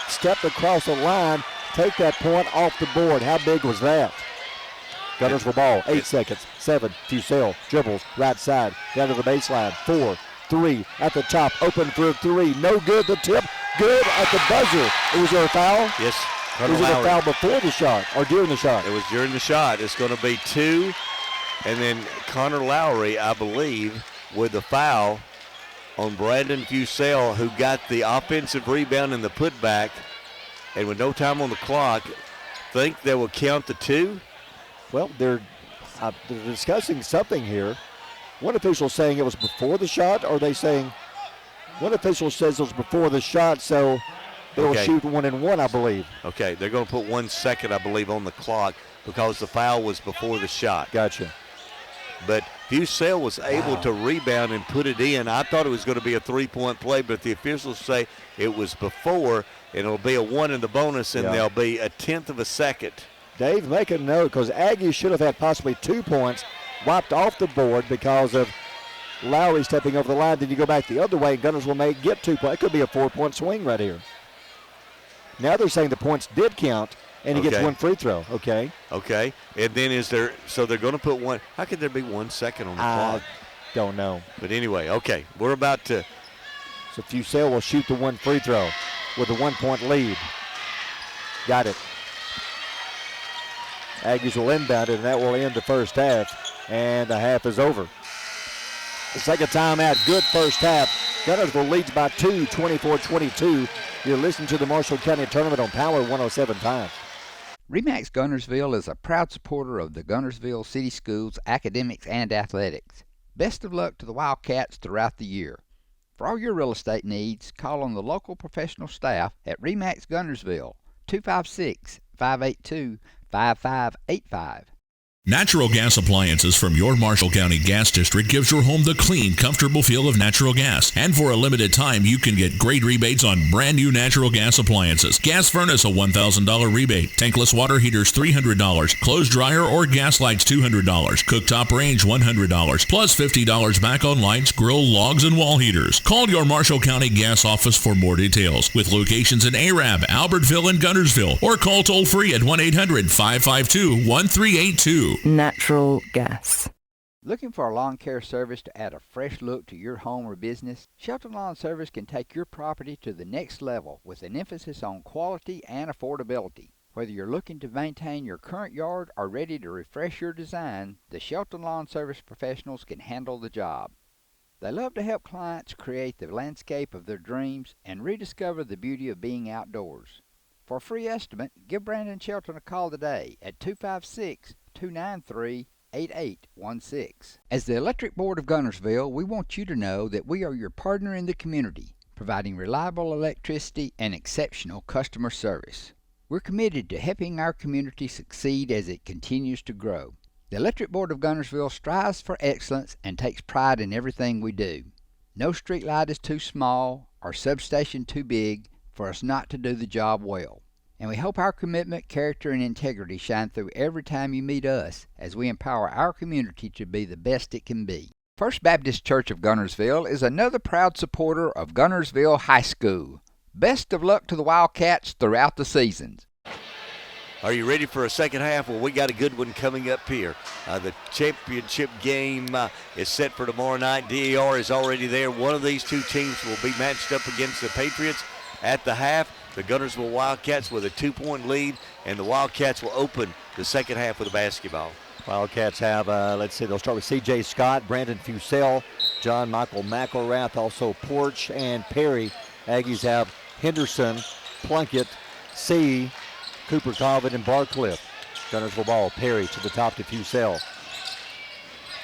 stepped across the line. Take that point off the board. How big was that? Guntersville ball. 8 seconds. 7. Fusell dribbles right side. Down to the baseline. 4, 3 at the top. Open for a 3. No good. The tip. Good at the buzzer. Was there a foul? Yes. Was it a foul before the shot or during the shot? It was during the shot. It's going to be 2. And then Connor Lowry, I believe, with the foul on Brandon Fusell, who got the offensive rebound and the putback, and with no time on the clock, think they will count the 2? Well, they're discussing something here. One official saying it was before the shot, or are they saying one official says it was before the shot, so they will shoot 1-1, I believe. Okay, they're going to put 1 second, I believe, on the clock because the foul was before the shot. Gotcha. But Fusell was able to rebound and put it in. I thought it was going to be a 3-point play, but the officials say it was before, and it'll be a 1 in the bonus, and there'll be a 1/10 of a second. Dave, make a note, because Aggies should have had possibly 2 points wiped off the board because of Lowry stepping over the line. Then you go back the other way, and Guntersville may get 2 points. It could be a 4-point swing right here. Now they're saying the points did count, and he gets 1 free throw. Okay. And then so they're going to put 1. How could there be 1 second on the clock? Don't know. But anyway, okay. We're about to. So Fusell will shoot the 1 free throw with a 1-point lead. Got it. Aggies will inbound it, and that will end the first half. And the half is over. Let's take a timeout. Good first half. Guntersville leads by 2, 24-22. You're listening to the Marshall County Tournament on Power 107.5. RE/MAX Guntersville is a proud supporter of the Guntersville City Schools academics and athletics. Best of luck to the Wildcats throughout the year. For all your real estate needs, call on the local professional staff at RE/MAX Guntersville, 256-582-5585. Natural gas appliances from your Marshall County Gas District gives your home the clean, comfortable feel of natural gas. And for a limited time, you can get great rebates on brand new natural gas appliances. Gas furnace, a $1,000 rebate. Tankless water heaters, $300. Clothes dryer or gas lights, $200. Cooktop range, $100. Plus $50 back on lights, grill, logs, and wall heaters. Call your Marshall County Gas office for more details. With locations in Arab, Albertville, and Guntersville. Or call toll free at 1-800-552-1382. Natural gas. Looking for a lawn care service to add a fresh look to your home or business? Shelton Lawn Service can take your property to the next level with an emphasis on quality and affordability. Whether you're looking to maintain your current yard or ready to refresh your design, the Shelton Lawn Service professionals can handle the job. They love to help clients create the landscape of their dreams and rediscover the beauty of being outdoors. For a free estimate, give Brandon Shelton a call today at 256-293-8816. As the Electric Board of Guntersville, we want you to know that we are your partner in the community, providing reliable electricity and exceptional customer service. We're committed to helping our community succeed as it continues to grow. The Electric Board of Guntersville strives for excellence and takes pride in everything we do. No street light is too small or substation too big for us not to do the job well. And we hope our commitment, character, and integrity shine through every time you meet us as we empower our community to be the best it can be. First Baptist Church of Guntersville is another proud supporter of Guntersville High School. Best of luck to the Wildcats throughout the seasons. Are you ready for a second half? Well, we got a good one coming up here. The championship game is set for tomorrow night. DAR is already there. One of these two teams will be matched up against the Patriots at the half. The Guntersville Wildcats with a 2-point lead, and the Wildcats will open the second half with a basketball. Wildcats have, they'll start with C.J. Scott, Brandon Fusell, John Michael McElrath, also Porch and Perry. Aggies have Henderson, Plunkett, C., Cooper Colvin, and Barcliff. Guntersville ball, Perry to the top to Fusell.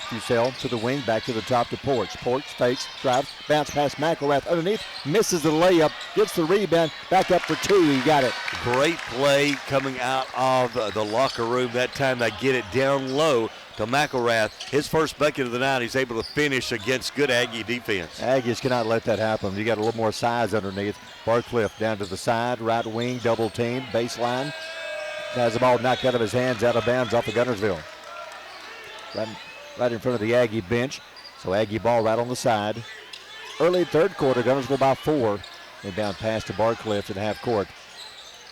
Fusell to the wing, back to the top to Porch. Porch fakes, drives, bounce past McElrath underneath, misses the layup, gets the rebound, back up for two, he got it. Great play coming out of the locker room. That time they get it down low to McElrath. His first bucket of the night, he's able to finish against good Aggie defense. Aggies cannot let that happen. You got a little more size underneath. Barcliff down to the side, right wing, double team, baseline. Has the ball knocked out of his hands, out of bounds off of Guntersville. Right in front of the Aggie bench. So Aggie ball right on the side. Early third quarter, Guntersville by 4. Inbound pass to Barcliff at half court.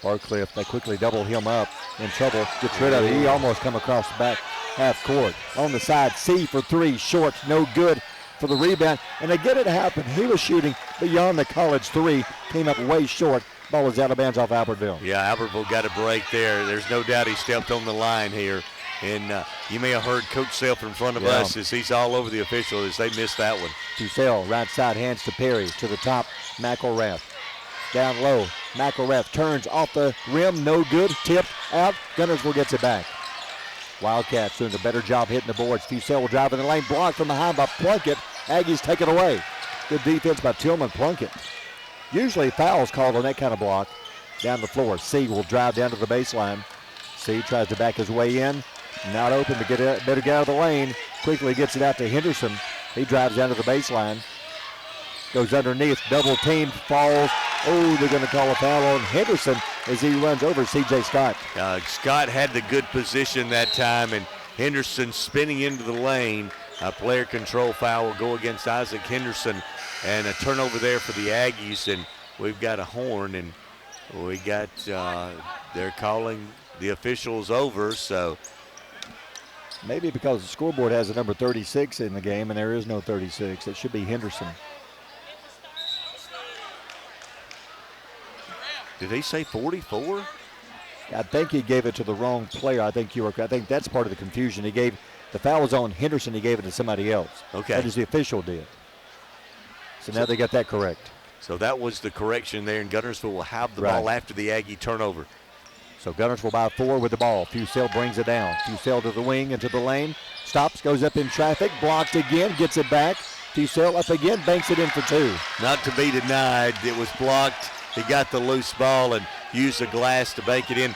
Barcliff, they quickly double him up. In trouble, gets rid of it. He almost come across the back half court. On the side, C for 3, short, no good for the rebound. And again it happened. He was shooting beyond the college 3. Came up way short. Ball was out of bounds off Albertville. Yeah, Albertville got a break there. There's no doubt he stepped on the line here. And you may have heard Coach Self in front of us as he's all over the officials as they missed that one. Fusell, right side, hands to Perry. To the top, McElrath. Down low, McElrath turns off the rim, no good, tipped out. Guntersville gets it back. Wildcats doing a better job hitting the boards. Fusell will drive in the lane, blocked from behind by Plunkett. Aggies take it away. Good defense by Tillman Plunkett. Usually fouls called on that kind of block. Down the floor, C will drive down to the baseline. C tries to back his way in. Not open to get it, better get out of the lane. Quickly gets it out to Henderson. He drives down to the baseline. Goes underneath, double team, falls. Oh, they're going to call a foul on Henderson as he runs over C.J. Scott. Scott had the good position that time, and Henderson spinning into the lane. A player control foul will go against Isaac Henderson, and a turnover there for the Aggies, and we've got a horn, and we got, they're calling the officials over, so. Maybe because the scoreboard has a number 36 in the game, and there is no 36. It should be Henderson. Did he say 44? I think he gave it to the wrong player. I think that's part of the confusion. He gave the foul was on Henderson. He gave it to somebody else. Okay. That is the official did. So now they got that correct. So that was the correction there, and Guntersville will have the ball after the Aggie turnover. So Guntersville by 4 with the ball. Fusell brings it down. Fusell to the wing, into the lane. Stops, goes up in traffic, blocked again, gets it back. Fusell up again, banks it in for 2. Not to be denied, it was blocked. He got the loose ball and used the glass to bank it in.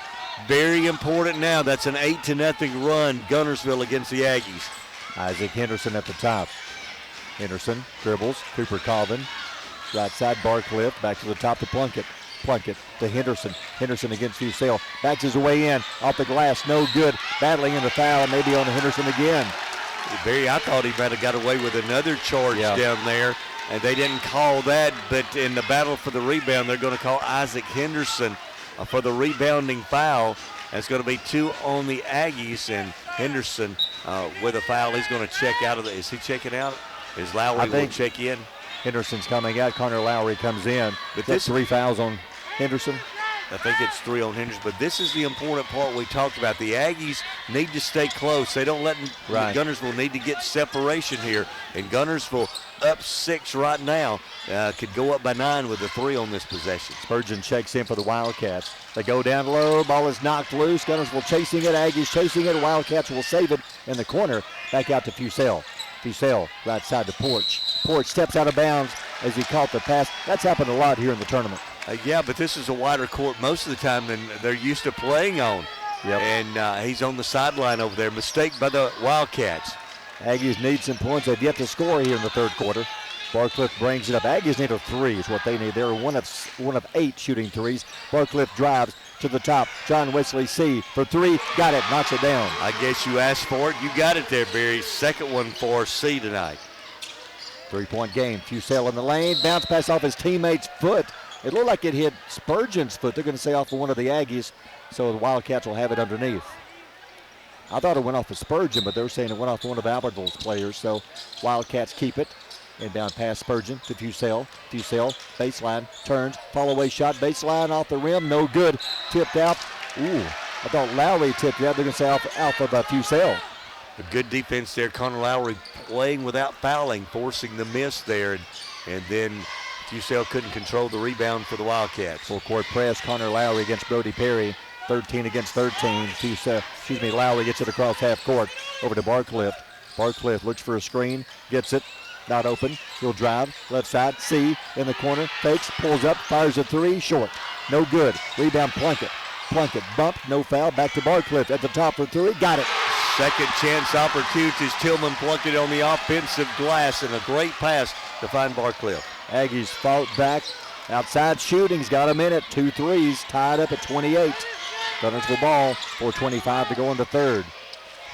Very important now. That's an 8-0 run, Guntersville against the Aggies. Isaac Henderson at the top. Henderson dribbles, Cooper Colvin. Right side, Barcliff, back to the top to Plunkett. Plunkett to Henderson. Henderson against Fusell. Backs his way in. Off the glass. No good. Battling in the foul. Maybe on Henderson again. Barry, I thought he might have got away with another charge down there. And they didn't call that. But in the battle for the rebound, they're going to call Isaac Henderson for the rebounding foul. That's going to be 2 on the Aggies. And Henderson with a foul. He's going to check out of the. Is he checking out? Is Lowry will check in? Henderson's coming out. Connor Lowry comes in. But this 3 fouls on Henderson. I think it's 3 on Henderson, but this is the important part we talked about. The Aggies need to stay close. They don't let Guntersville need to get separation here. And Guntersville up 6 right now, could go up by 9 with the 3 on this possession. Spurgeon checks in for the Wildcats. They go down low. Ball is knocked loose. Guntersville chasing it. Aggies chasing it. Wildcats will save it in the corner. Back out to Fusel. Fusel right side to Porch. Porch steps out of bounds as he caught the pass. That's happened a lot here in the tournament. Yeah, but this is a wider court most of the time than they're used to playing on. Yep. And he's on the sideline over there. Mistake by the Wildcats. Aggies need some points. They've yet to score here in the third quarter. Barcliff brings it up. Aggies need a 3 is what they need. They're one of 8 shooting threes. Barcliff drives to the top. John Wesley C for 3. Got it. Knocks it down. I guess you asked for it. You got it there, Barry. Second one for C tonight. 3-point game. Fusel in the lane. Bounce pass off his teammate's foot. It looked like it hit Spurgeon's foot. They're going to say off of one of the Aggies, so the Wildcats will have it underneath. I thought it went off of Spurgeon, but they're saying it went off one of Albertville's players, so Wildcats keep it. Inbound pass Spurgeon to Fusel. Fusel, baseline, turns, fall away shot, baseline off the rim, no good. Tipped out. Ooh, I thought Lowry tipped it out. They're going to say off of Fusel. A good defense there. Connor Lowry playing without fouling, forcing the miss there, and then Fusel couldn't control the rebound for the Wildcats. Full court press, Connor Lowry against Brody Perry. 13 against 13. Lowry gets it across half court over to Barcliff. Barcliff looks for a screen, gets it, not open. He'll drive, left side, C in the corner, fakes, pulls up, fires a 3, short. No good. Rebound Plunkett. Plunkett bumped, no foul, back to Barcliff at the top for 3, got it. Second chance opportunities. Tillman Plunkett on the offensive glass and a great pass to find Barcliff. Aggies fought back. Outside shooting, he's got a minute. 2 threes, tied up at 28. Guntersville ball, 4:25 to go in the third.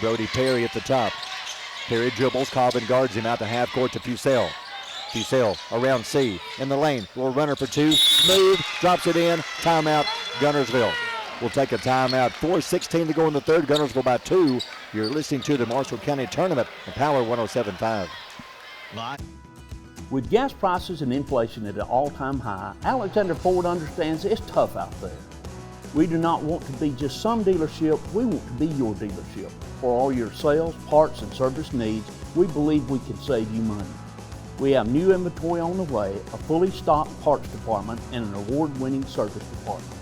Brody Perry at the top. Perry dribbles, Colvin guards him out to half court to Fusel. Fusel around C, in the lane. Little runner for 2, smooth, drops it in. Timeout, Guntersville. We'll take a timeout. 4:16 to go in the third. Guntersville by 2. You're listening to the Marshall County Tournament on Power 107.5. With gas prices and inflation at an all-time high, Alexander Ford understands it's tough out there. We do not want to be just some dealership, we want to be your dealership. For all your sales, parts, and service needs, we believe we can save you money. We have new inventory on the way, a fully stocked parts department, and an award-winning service department.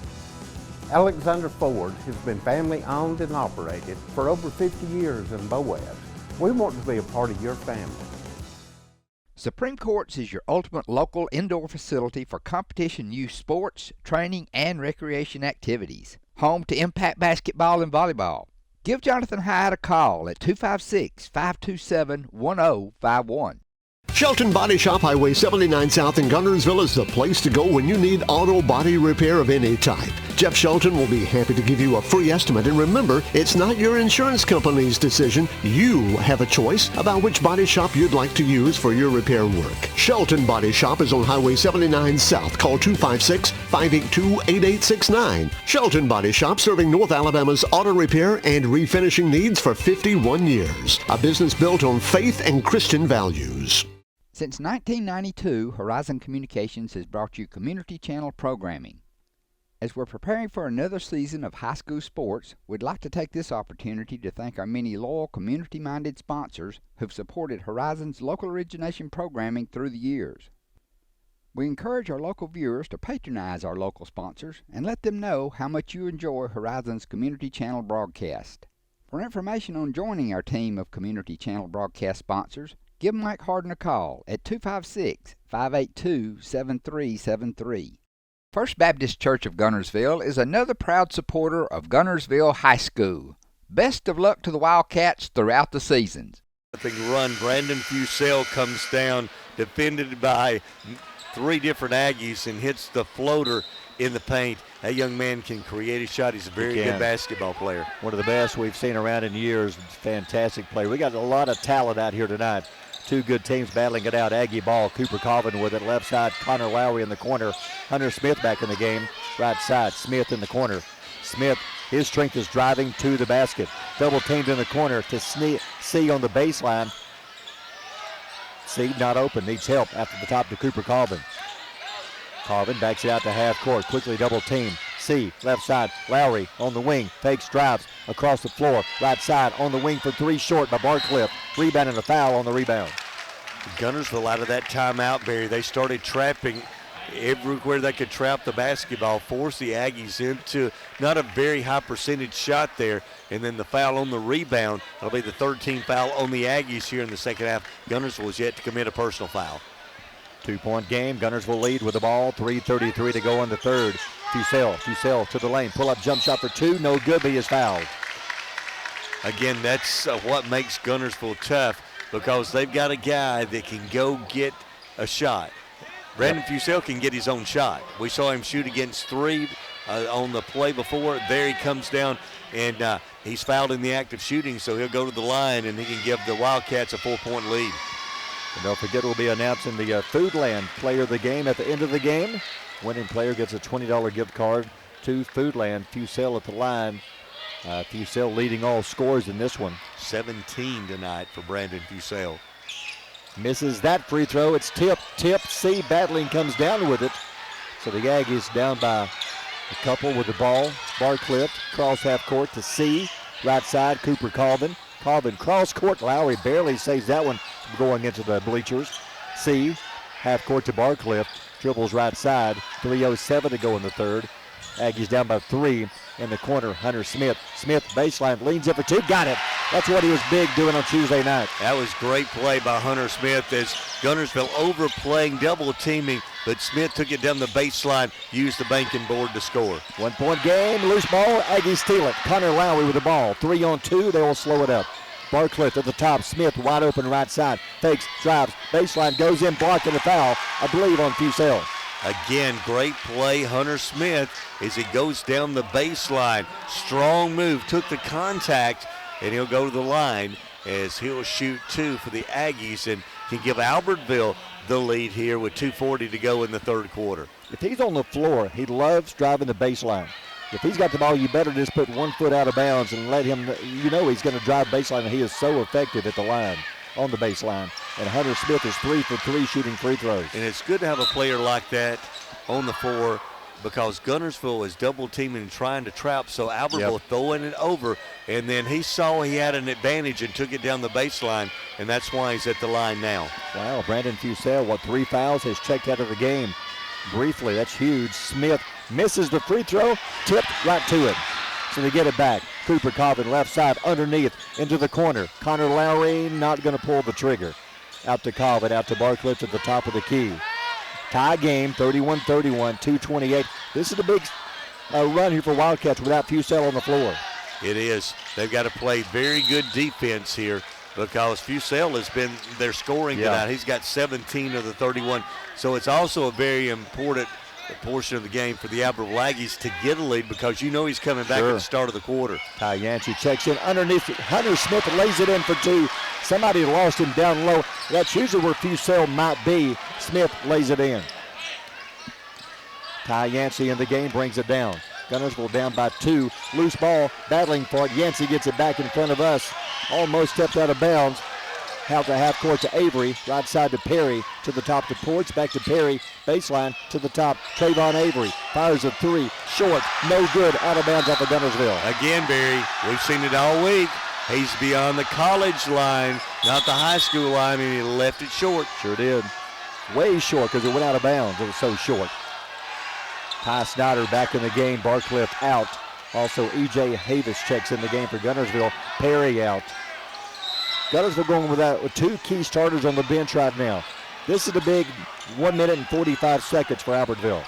Alexander Ford has been family owned and operated for over 50 years in Boaz. We want to be a part of your family. Supreme Courts is your ultimate local indoor facility for competition youth sports, training, and recreation activities. Home to Impact Basketball and Volleyball. Give Jonathan Hyde a call at 256-527-1051. Shelton Body Shop, Highway 79 South in Guntersville is the place to go when you need auto body repair of any type. Jeff Shelton will be happy to give you a free estimate. And remember, it's not your insurance company's decision. You have a choice about which body shop you'd like to use for your repair work. Shelton Body Shop is on Highway 79 South. Call 256-582-8869. Shelton Body Shop, serving North Alabama's auto repair and refinishing needs for 51 years. A business built on faith and Christian values. Since 1992, Horizon Communications has brought you Community Channel programming. As we're preparing for another season of high school sports, we'd like to take this opportunity to thank our many loyal community-minded sponsors who've supported Horizon's local origination programming through the years. We encourage our local viewers to patronize our local sponsors and let them know how much you enjoy Horizon's Community Channel broadcast. For information on joining our team of Community Channel broadcast sponsors, give Mike Harden a call at 256-582-7373. First Baptist Church of Guntersville is another proud supporter of Guntersville High School. Best of luck to the Wildcats throughout the seasons. Run. Brandon Fusel comes down, defended by 3 different Aggies, and hits the floater in the paint. That young man can create a shot. He's a very good basketball player. One of the best we've seen around in years. Fantastic player. We got a lot of talent out here tonight. 2 good teams battling it out. Aggie ball. Cooper Colvin with it. Left side, Connor Lowry in the corner. Hunter Smith back in the game. Right side, Smith in the corner. Smith, his strength is driving to the basket. Double teamed in the corner to C on the baseline. C not open. Needs help after the top to Cooper Colvin. Colvin backs it out to half court. Quickly double team. C, left side. Lowry on the wing. Fakes, drives across the floor. Right side on the wing for three, short by Barcliff. Rebound and a foul on the rebound. Guntersville out of that timeout, Barry. They started trapping everywhere they could trap the basketball, force the Aggies into not a very high percentage shot there, and then the foul on the rebound. That'll be the third team foul on the Aggies here in the second half. Guntersville is yet to commit a personal foul. 2-point game. Guntersville lead with the ball. 3:33 to go in the third. Fusel to the lane. Pull-up jump shot for two. No good, but he is fouled. Again, that's what makes Guntersville tough, because they've got a guy that can go get a shot. Brandon Fusel can get his own shot. We saw him shoot against three on the play before. There he comes down, and he's fouled in the act of shooting, so he'll go to the line, and he can give the Wildcats a 4-point lead. And don't forget, we'll be announcing the Foodland player of the game at the end of the game. Winning player gets a $20 gift card to Foodland. Fusel at the line. Fusel leading all scores in this one. 17 tonight for Brandon Fusel. Misses that free throw. It's tipped. C battling comes down with it. So the Aggies down by a couple with the ball. Barcliff cross half court to C. Right side, Cooper Colvin. Colvin cross court. Lowry barely saves that one going into the bleachers. C half court to Barcliff. Dribbles right side. 3:07 to go in the third. Aggies down by 3 in the corner. Hunter Smith. Smith baseline leans in for two. Got it. That's what he was big doing on Tuesday night. That was great play by Hunter Smith as Guntersville overplaying, double teaming, but Smith took it down the baseline, used the banking board to score. 1-point game, loose ball, Aggies steal it. Connor Lowry with the ball. 3-on-2, they will slow it up. Barcliff at the top, Smith wide open right side. Fakes, drives, baseline, goes in, blocking the foul, I believe on Fusel. Again, great play, Hunter Smith, as he goes down the baseline. Strong move, took the contact, and he'll go to the line as he'll shoot two for the Aggies and can give Albertville the lead here with 2:40 to go in the third quarter. If he's on the floor, he loves driving the baseline. If he's got the ball, you better just put 1 foot out of bounds and let him, he's going to drive baseline, and he is so effective at the line, on the baseline. And Hunter Smith is 3 for 3 shooting free throws. And it's good to have a player like that on the floor, because Guntersville is double teaming and trying to trap, so Albertville throwing it over, and then he saw he had an advantage and took it down the baseline, and that's why he's at the line now. Wow, Brandon Fusel, 3 fouls, has checked out of the game. Briefly, that's huge. Smith misses the free throw, tipped right to it. So they get it back. Cooper Colvin left side underneath into the corner. Connor Lowry not going to pull the trigger. Out to Colvin, out to Barcliff at the top of the key. Tie game, 31-31, 2:28. This is a big run here for Wildcats without Fusel on the floor. It is. They've got to play very good defense here, because Fusel has been their scoring tonight. He's got 17 of the 31. So it's also a very important portion of the game for the Albertville Aggies to get a lead, because he's coming back at the start of the quarter. Ty Yancey checks in underneath. Hunter Smith lays it in for two. Somebody lost him down low. That's usually where Fusel might be. Smith lays it in. Ty Yancey in the game brings it down. Guntersville down by 2. Loose ball, battling for it. Yancey gets it back in front of us. Almost stepped out of bounds. Out to half court to Avery. Right side to Perry. To the top to Porch. Back to Perry. Baseline to the top. Trayvon Avery fires a 3. Short. No good. Out of bounds off of Guntersville. Again, Barry, we've seen it all week. He's beyond the college line, not the high school line, and he left it short. Sure did. Way short, because it went out of bounds. It was so short. Ty Snyder back in the game. Barcliff out. Also, E.J. Havis checks in the game for Guntersville. Perry out. Guntersville going with 2 key starters on the bench right now. This is the big 1 minute and 45 seconds for Albertville.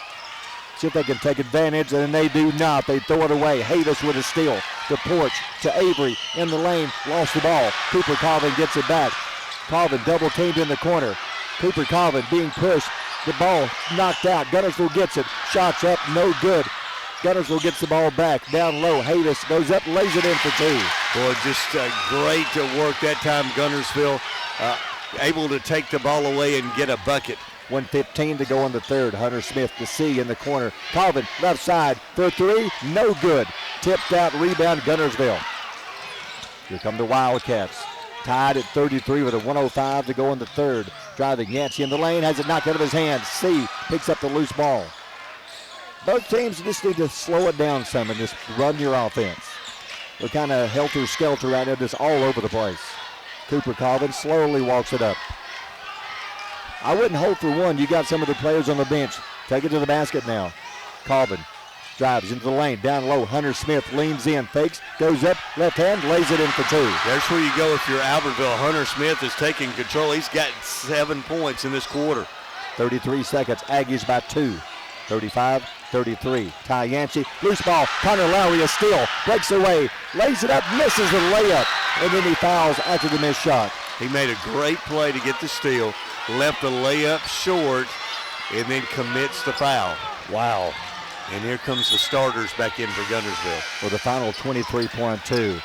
See if they can take advantage, and they do not. They throw it away. Havis with a steal. To Porch, to Avery in the lane. Lost the ball. Cooper Colvin gets it back. Colvin double teamed in the corner. Cooper Colvin being pushed. The ball knocked out. Guntersville gets it. Shots up, no good. Guntersville gets the ball back. Down low. Havis goes up, lays it in for 2. Boy, just great to work that time, Guntersville. Able to take the ball away and get a bucket. 1:15 to go in the third. Hunter Smith to C in the corner. Colvin left side for 3. No good. Tipped out, rebound, Guntersville. Here come the Wildcats. Tied at 33 with a 1:05 to go in the third. Driving Yancey in the lane, has it knocked out of his hands. C picks up the loose ball. Both teams just need to slow it down some and just run your offense. They're kind of helter-skelter right now, just all over the place. Cooper Colvin slowly walks it up. I wouldn't hold for one. You got some of the players on the bench. Take it to the basket now. Colvin drives into the lane, down low. Hunter Smith leans in, fakes, goes up, left hand, lays it in for two. There's where you go if you're Albertville. Hunter Smith is taking control. He's got 7 points in this quarter. 33 seconds. Aggies by 2. 35-33. Ty Yancey, loose ball. Connor Lowry a steal, breaks away, lays it up, misses the layup, and then he fouls after the missed shot. He made a great play to get the steal, left the layup short, and then commits the foul. Wow. And here comes the starters back in for Guntersville. For the final 23.2.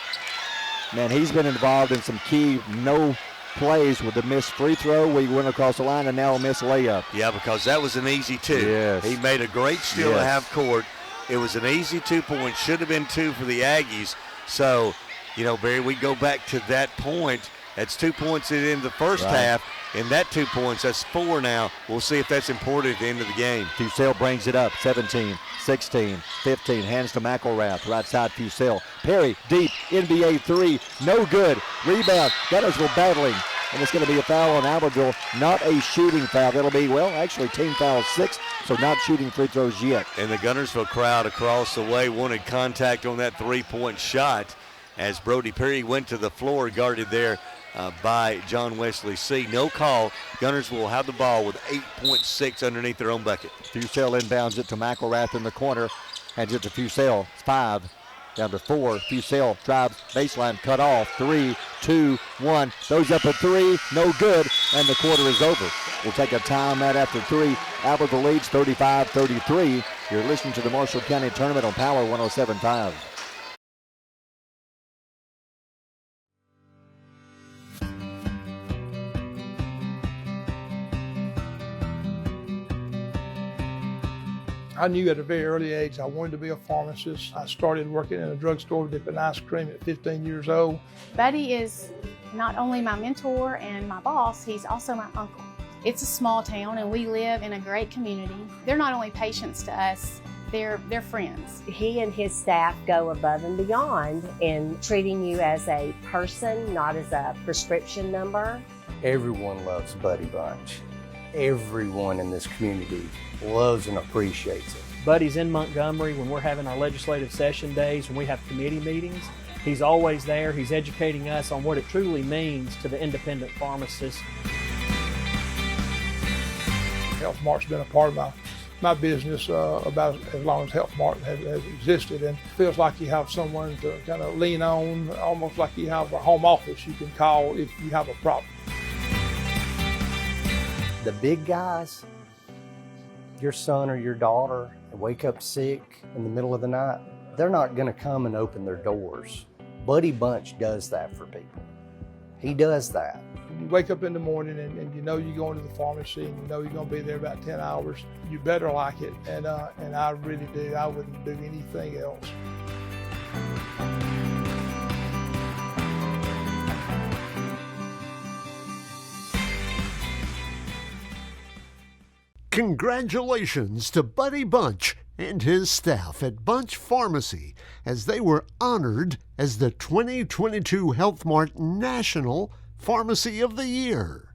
Man, he's been involved in some key no plays with the missed free throw where he went across the line and now a missed layup. Yeah, because that was an easy 2. Yes. He made a great steal to half court. It was an easy 2 points. Should have been 2 for the Aggies. So, Barry, we go back to that point. That's 2 points in the first half. And that 2 points, that's 4 now. We'll see if that's important at the end of the game. Fusel brings it up, 17, 16, 15, hands to McElrath, right side Fusel. Perry, deep, NBA 3, no good. Rebound, Guntersville battling. And it's going to be a foul on Albertville, not a shooting foul. That'll be, actually team foul 6, so not shooting free throws yet. And the Guntersville crowd across the way wanted contact on that 3-point shot as Brody Perry went to the floor, guarded there by John Wesley C. No call. Guntersville will have the ball with 8.6 underneath their own bucket. Fusel inbounds it to McElrath in the corner. Hands it to Fusel. 5 down to 4. Fusel drives baseline, cut off. 3, 2, 1. Throws up a 3. No good. And the quarter is over. We'll take a timeout after 3. Albertville leads 35-33. You're listening to the Marshall County Tournament on Power 107.5. I knew at a very early age I wanted to be a pharmacist. I started working in a drugstore dipping ice cream at 15 years old. Buddy is not only my mentor and my boss, he's also my uncle. It's a small town and we live in a great community. They're not only patients to us, they're friends. He and his staff go above and beyond in treating you as a person, not as a prescription number. Everyone loves Buddy Bunch. Everyone in this community loves and appreciates it. Buddy's in Montgomery when we're having our legislative session days, when we have committee meetings. He's always there. He's educating us on what it truly means to the independent pharmacist. Health Mart's been a part of my business about as long as Health Mart has existed, and it feels like you have someone to kind of lean on, almost like you have a home office you can call if you have a problem. The big guys, your son or your daughter wake up sick in the middle of the night, they're not going to come and open their doors. Buddy Bunch does that for people. He does that. You wake up in the morning and you know you're going to the pharmacy and you know you're going to be there about 10 hours. You better like it, and I really do. I wouldn't do anything else. Congratulations to Buddy Bunch and his staff at Bunch Pharmacy as they were honored as the 2022 Health Mart National Pharmacy of the Year.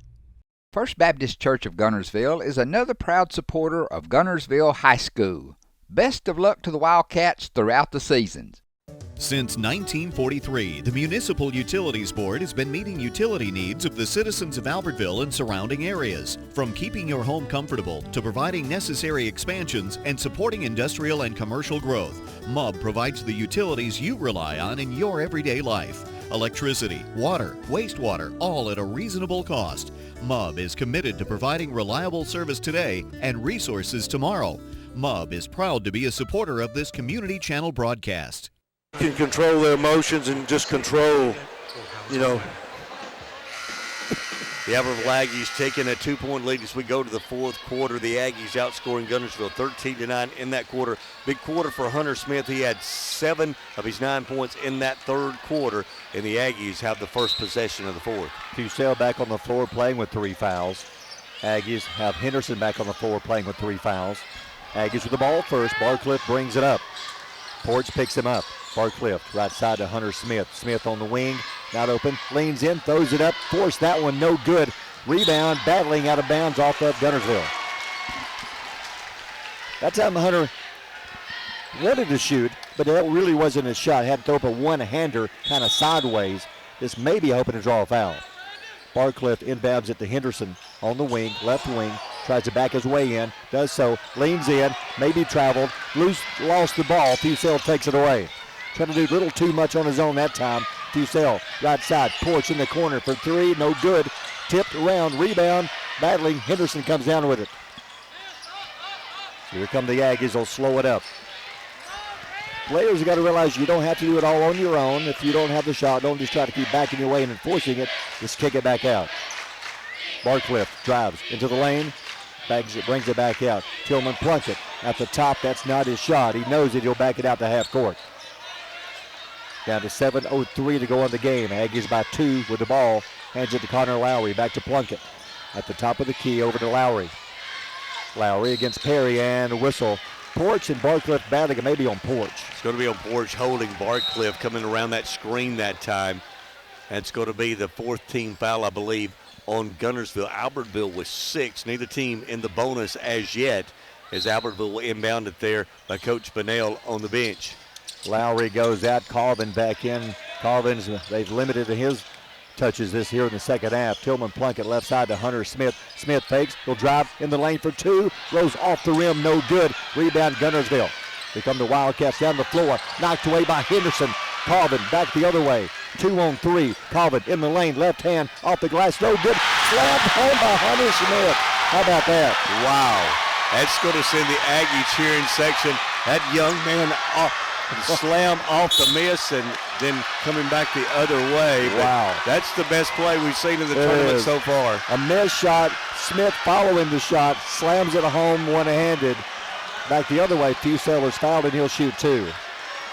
First Baptist Church of Guntersville is another proud supporter of Guntersville High School. Best of luck to the Wildcats throughout the seasons. Since 1943, the Municipal Utilities Board has been meeting utility needs of the citizens of Albertville and surrounding areas. From keeping your home comfortable to providing necessary expansions and supporting industrial and commercial growth, MUB provides the utilities you rely on in your everyday life. Electricity, water, wastewater, all at a reasonable cost. MUB is committed to providing reliable service today and resources tomorrow. MUB is proud to be a supporter of this community channel broadcast. Can control their emotions and just control, the Albertville Aggies taking a 2-point lead as we go to the fourth quarter. The Aggies outscoring Guntersville 13-9 in that quarter. Big quarter for Hunter Smith. He had 7 of his 9 points in that third quarter, and the Aggies have the first possession of the fourth. Fusel back on the floor playing with 3 fouls. Aggies have Henderson back on the floor playing with 3 fouls. Aggies with the ball first. Barcliff brings it up. Porch picks him up. Barcliff, right side to Hunter Smith. Smith on the wing, not open, leans in, throws it up, forced that one, no good. Rebound, battling out of bounds off of Guntersville. That time Hunter wanted to shoot, but that really wasn't his shot. Had to throw up a one-hander kind of sideways. Just maybe hoping to draw a foul. Barcliff inbounds it to Henderson on the wing, left wing. Tries to back his way in, does so, leans in, maybe traveled, lost the ball. Fussell takes it away. Trying to do a little too much on his own that time. Fussell, right side, Porch in the corner for three, no good. Tipped around, rebound, battling. Henderson comes down with it. Here come the Aggies, they'll slow it up. Players have got to realize you don't have to do it all on your own. If you don't have the shot, don't just try to keep backing your way and enforcing it. Just kick it back out. Barcliff drives into the lane. Bags it, brings it back out. Tillman Plunkett at the top. That's not his shot. He knows it. He'll back it out to half court. Down to 7:03 to go on the game. Aggies by 2 with the ball. Hands it to Connor Lowry. Back to Plunkett. At the top of the key, over to Lowry. Lowry against Perry and a whistle. Porch and Barcliff battling, maybe on Porch. It's going to be on Porch holding Barcliff coming around that screen that time. That's going to be the 4th team foul, I believe, on Guntersville. Albertville with 6. Neither team in the bonus as yet, as Albertville will inbound it there by Coach Bunnell on the bench. Lowry goes out, Colvin back in. Colvin's, they've limited his touches this here in the second half. Tillman Plunkett left side to Hunter Smith. Smith fakes, will drive in the lane for 2. Rolls off the rim, no good. Rebound Guntersville. Here come the Wildcats down the floor. Knocked away by Henderson. Colvin back the other way. 2 on 3. Colvin in the lane, left hand off the glass, no good. Slammed home by Hunter Smith. How about that? Wow. That's going to send the Aggie cheering section. That young man slam off the miss and then coming back the other way. Wow. That's the best play we've seen in the tournament so far. A missed shot. Smith following the shot, slams it home one-handed. Back the other way. Fussell is fouled and he'll shoot 2.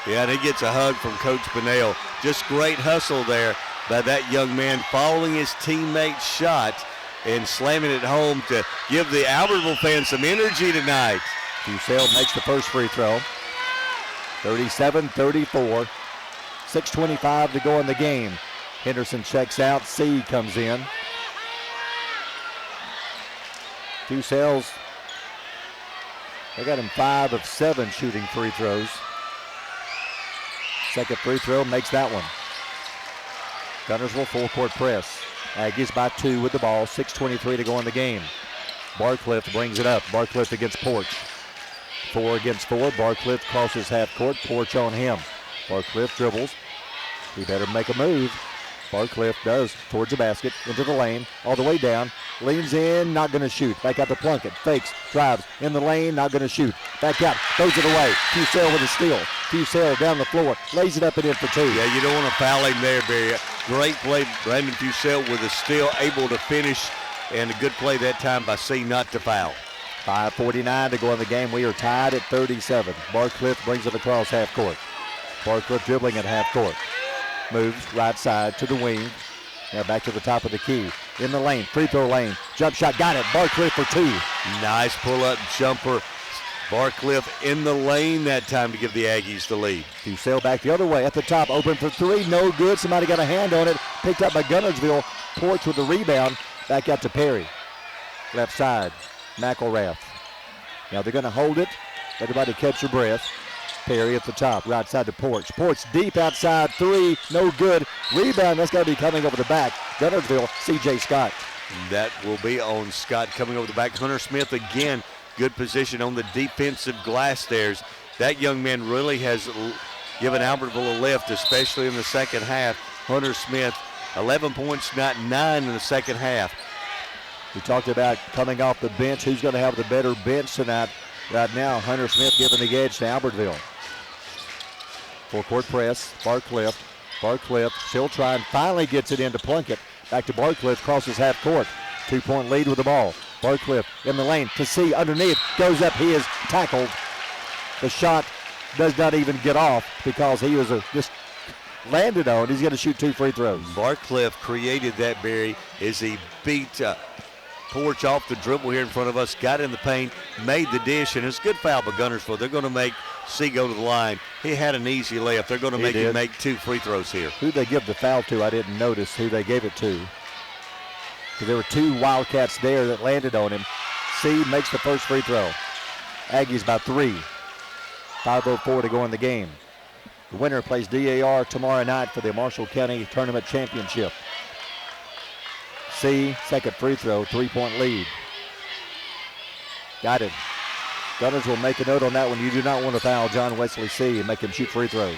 Yeah, and he gets a hug from Coach Bunnell. Just great hustle there by that young man following his teammate's shot and slamming it home to give the Albertville fans some energy tonight. Fussell makes the first free throw. 37-34. 6:25 to go in the game. Henderson checks out. C comes in. Fussell's, they got him 5 of 7 shooting free throws. Second free throw makes that one. Guntersville full court press. Aggies by 2 with the ball. 6:23 to go in the game. Barcliff brings it up. Barcliff against Porch. 4 against 4. Barcliff crosses half court. Porch on him. Barcliff dribbles. He better make a move. Barcliff does towards the basket, into the lane, all the way down. Leans in, not going to shoot. Back out to Plunkett. Fakes, drives, in the lane, not going to shoot. Back out, throws it away. Fussell with a steal. Fussell down the floor, lays it up and in for 2. Yeah, you don't want to foul him there, Barry. Great play, Brandon Fussell with a steal, able to finish, and a good play that time by C not to foul. 5:49 to go in the game. We are tied at 37. Barcliff brings it across half court. Barcliff dribbling at half court. Moves right side to the wing. Now back to the top of the key. In the lane, free throw lane. Jump shot, got it. Barcliff for 2. Nice pull-up jumper. Barcliff in the lane that time to give the Aggies the lead. Fussell back the other way at the top, open for 3, no good. Somebody got a hand on it. Picked up by Guntersville. Porch with the rebound. Back out to Perry. Left side, McElrath. Now they're going to hold it. Everybody catch your breath. Perry at the top, right side to Porch. Porch deep outside, 3, no good. Rebound, that's got to be coming over the back. Guntersville, C.J. Scott. That will be on Scott coming over the back. Hunter Smith again, good position on the defensive glass there. That young man really has given Albertville a lift, especially in the second half. Hunter Smith, 11 points, not 9 in the second half. We talked about coming off the bench. Who's going to have the better bench tonight? Right now, Hunter Smith giving the edge to Albertville. Full court press, Barcliff. Barcliff still trying, finally gets it into Plunkett. Back to Barcliff, crosses half court. 2-point lead with the ball. Barcliff in the lane to C underneath, goes up, he is tackled. The shot does not even get off because he was just landed on. He's going to shoot 2 free throws. Barcliff created that, Barry, as he beat porch off the dribble here in front of us, got in the paint, made the dish, and it's a good foul by Guntersville. They're going to make C go to the line. He had an easy layup. They're going to make him make 2 free throws here. Who they give the foul to, I didn't notice who they gave it to. Because there were 2 Wildcats there that landed on him. C makes the first free throw. Aggies by 3. 5:04 to go in the game. The winner plays DAR tomorrow night for the Marshall County Tournament Championship. C, second free throw, 3-point lead. Got it. Gunners will make a note on that one. You do not want to foul John Wesley C and make him shoot free throws.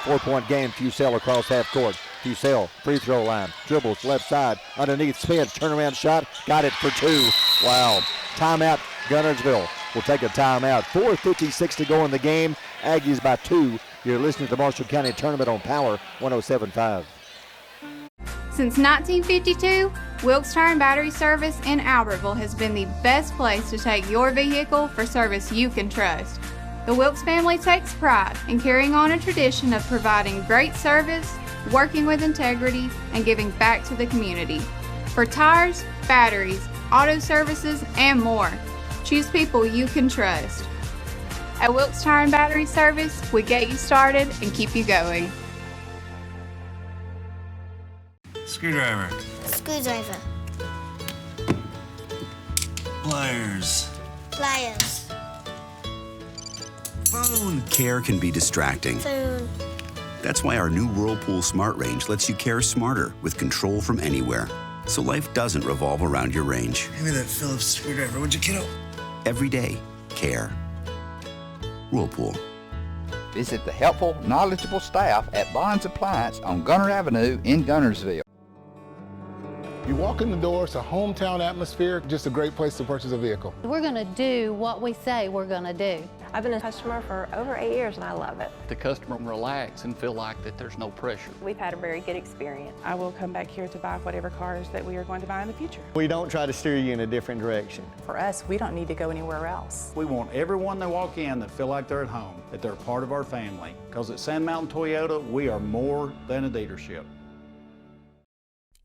4-point game, Fusel across half court. Fusel, free throw line, dribbles left side, underneath, spins, turnaround shot, got it for 2. Wow. Timeout, Guntersville will take a timeout. 4:56 to go in the game. Aggies by 2. You're listening to the Marshall County Tournament on Power 107.5. Since 1952, Wilkes Tire and Battery Service in Albertville has been the best place to take your vehicle for service you can trust. The Wilkes family takes pride in carrying on a tradition of providing great service, working with integrity, and giving back to the community. For tires, batteries, auto services, and more, choose people you can trust. At Wilkes Tire and Battery Service, we get you started and keep you going. Screwdriver. Screwdriver. Pliers. Pliers. Phone. Care can be distracting. Phone. That's why our new Whirlpool Smart Range lets you care smarter with control from anywhere. So life doesn't revolve around your range. Give me that Phillips screwdriver, would you, kiddo? Every day, care. Whirlpool. Visit the helpful, knowledgeable staff at Bonds Appliance on Gunner Avenue in Guntersville. You walk in the door, it's a hometown atmosphere, just a great place to purchase a vehicle. We're going to do what we say we're going to do. I've been a customer for over 8 years and I love it. The customer can relax and feel like that there's no pressure. We've had a very good experience. I will come back here to buy whatever cars that we are going to buy in the future. We don't try to steer you in a different direction. For us, we don't need to go anywhere else. We want everyone that walk in that feel like they're at home, that they're part of our family. Because at Sand Mountain Toyota, we are more than a dealership.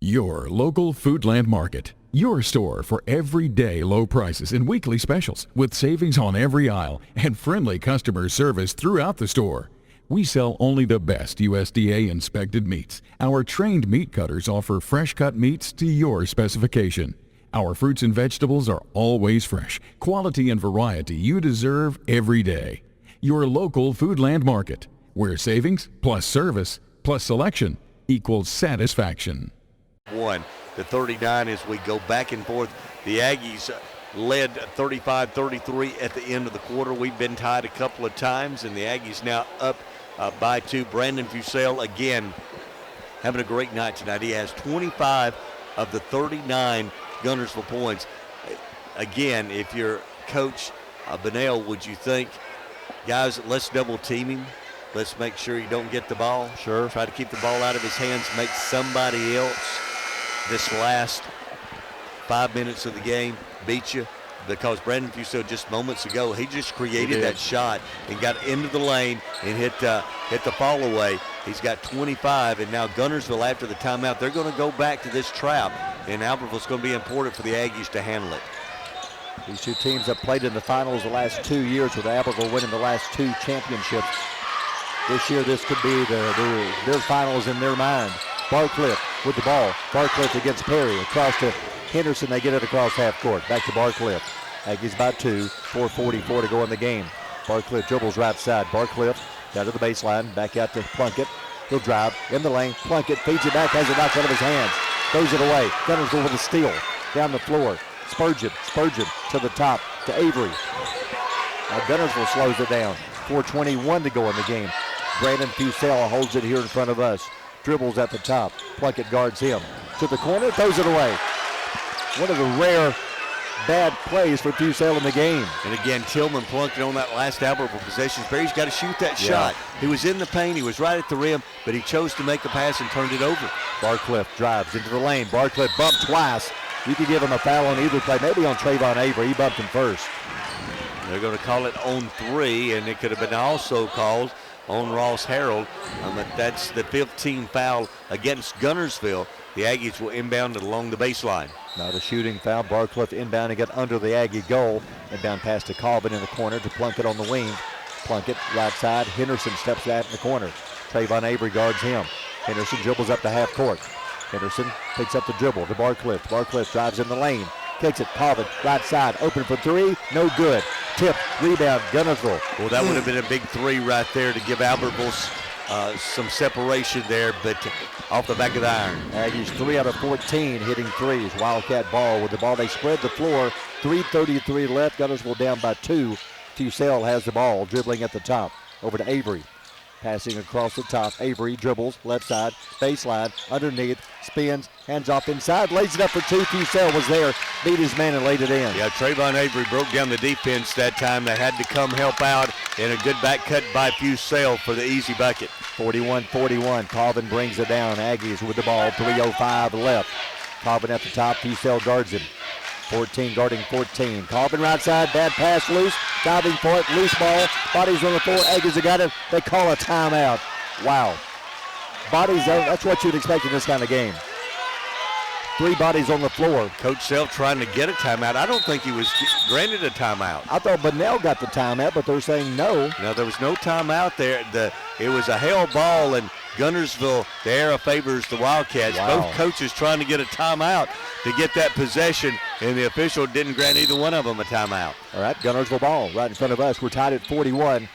Your local Foodland Market. Your store for everyday low prices and weekly specials with savings on every aisle and friendly customer service throughout the store. We sell only the best USDA inspected meats. Our trained meat cutters offer fresh cut meats to your specification. Our fruits and vegetables are always fresh. Quality and variety you deserve every day. Your local Foodland Market, where savings plus service plus selection equals satisfaction. 1-39 as we go back and forth. The Aggies led 35-33 at the end of the quarter. We've been tied a couple of times, and the Aggies now up by 2. Brandon Fusel again having a great night tonight. He has 25 of the 39 Guntersville points. Again, if you're Coach Bunnell, would you think, guys, let's double team him? Let's make sure you don't get the ball. Sure. Try to keep the ball out of his hands, make somebody else this last 5 minutes of the game beat you, because Brandon Fusel just moments ago, he just created that shot and got into the lane and hit the fall away. He's got 25, and now Guntersville, after the timeout, they're going to go back to this trap, and Albertville's going to be important for the Aggies to handle it. These two teams have played in the finals the last 2 years, with Albertville winning the last 2 championships. This year, this could be their finals in their mind. Barcliffe with the ball. Barcliffe against Perry. Across to Henderson. They get it across half court. Back to Barcliffe. Aggies by 2. 4:44 to go in the game. Barcliffe dribbles right side. Barcliffe down to the baseline. Back out to Plunkett. He'll drive in the lane. Plunkett feeds it back. Has it knocked out of his hands. Throws it away. Guntersville with a steal. Down the floor. Spurgeon to the top to Avery. Now Guntersville slows it down. 4:21 to go in the game. Brandon Fusel holds it here in front of us. Dribbles at the top. Plunkett guards him. To the corner, throws it away. One of the rare bad plays for Fusel in the game. And again, Tillman Plunkett on that last Albertville possession. Barry's got to shoot that shot. He was in the paint. He was right at the rim, but he chose to make a pass and turned it over. Barcliffe drives into the lane. Barcliffe bumped twice. You could give him a foul on either play. Maybe on Trayvon Avery. He bumped him first. They're going to call it on 3, and it could have been also called on Ross Harold. That's the 15th foul against Guntersville. The Aggies will inbound it along the baseline. Not a shooting foul. Barcliff inbound and get under the Aggie goal. Inbound pass to Colvin in the corner to Plunkett on the wing. Plunkett right side. Henderson steps out in the corner. Trayvon Avery guards him. Henderson dribbles up to half court. Henderson picks up the dribble to Barcliff. Barcliff drives in the lane. Kicks it. Colvin right side. Open for three. No good. Tip. Rebound. Guntersville. Well, that would have been a big three right there to give Albertville some separation there, but off the back of the iron. Aggies 3 out of 14 hitting threes. Wildcat ball with the ball. They spread the floor. 3:33 left. Guntersville down by 2. Fussell has the ball, dribbling at the top. Over to Avery. Passing across the top. Avery dribbles, left side, baseline, underneath, spins, hands off inside, lays it up for 2. Fussell was there, beat his man and laid it in. Yeah, Trayvon Avery broke down the defense that time. They had to come help out, and a good back cut by Fussell for the easy bucket. 41-41. Colvin brings it down. Aggies with the ball. 3:05 left. Colvin at the top. Fussell guards him. 14 guarding 14. Colvin right side. Bad pass loose. Diving for it. Loose ball. Bodies on the floor. Aggies have got it. They call a timeout. Wow. Bodies, that's what you'd expect in this kind of game. 3 bodies on the floor. Coach Self trying to get a timeout. I don't think he was granted a timeout. I thought Bunnell got the timeout, but they're saying no. No, there was no timeout there. It was a hell ball, and Guntersville, the era favors the Wildcats. Wow. Both coaches trying to get a timeout to get that possession, and the official didn't grant either one of them a timeout. All right, Guntersville ball right in front of us. We're tied at 41.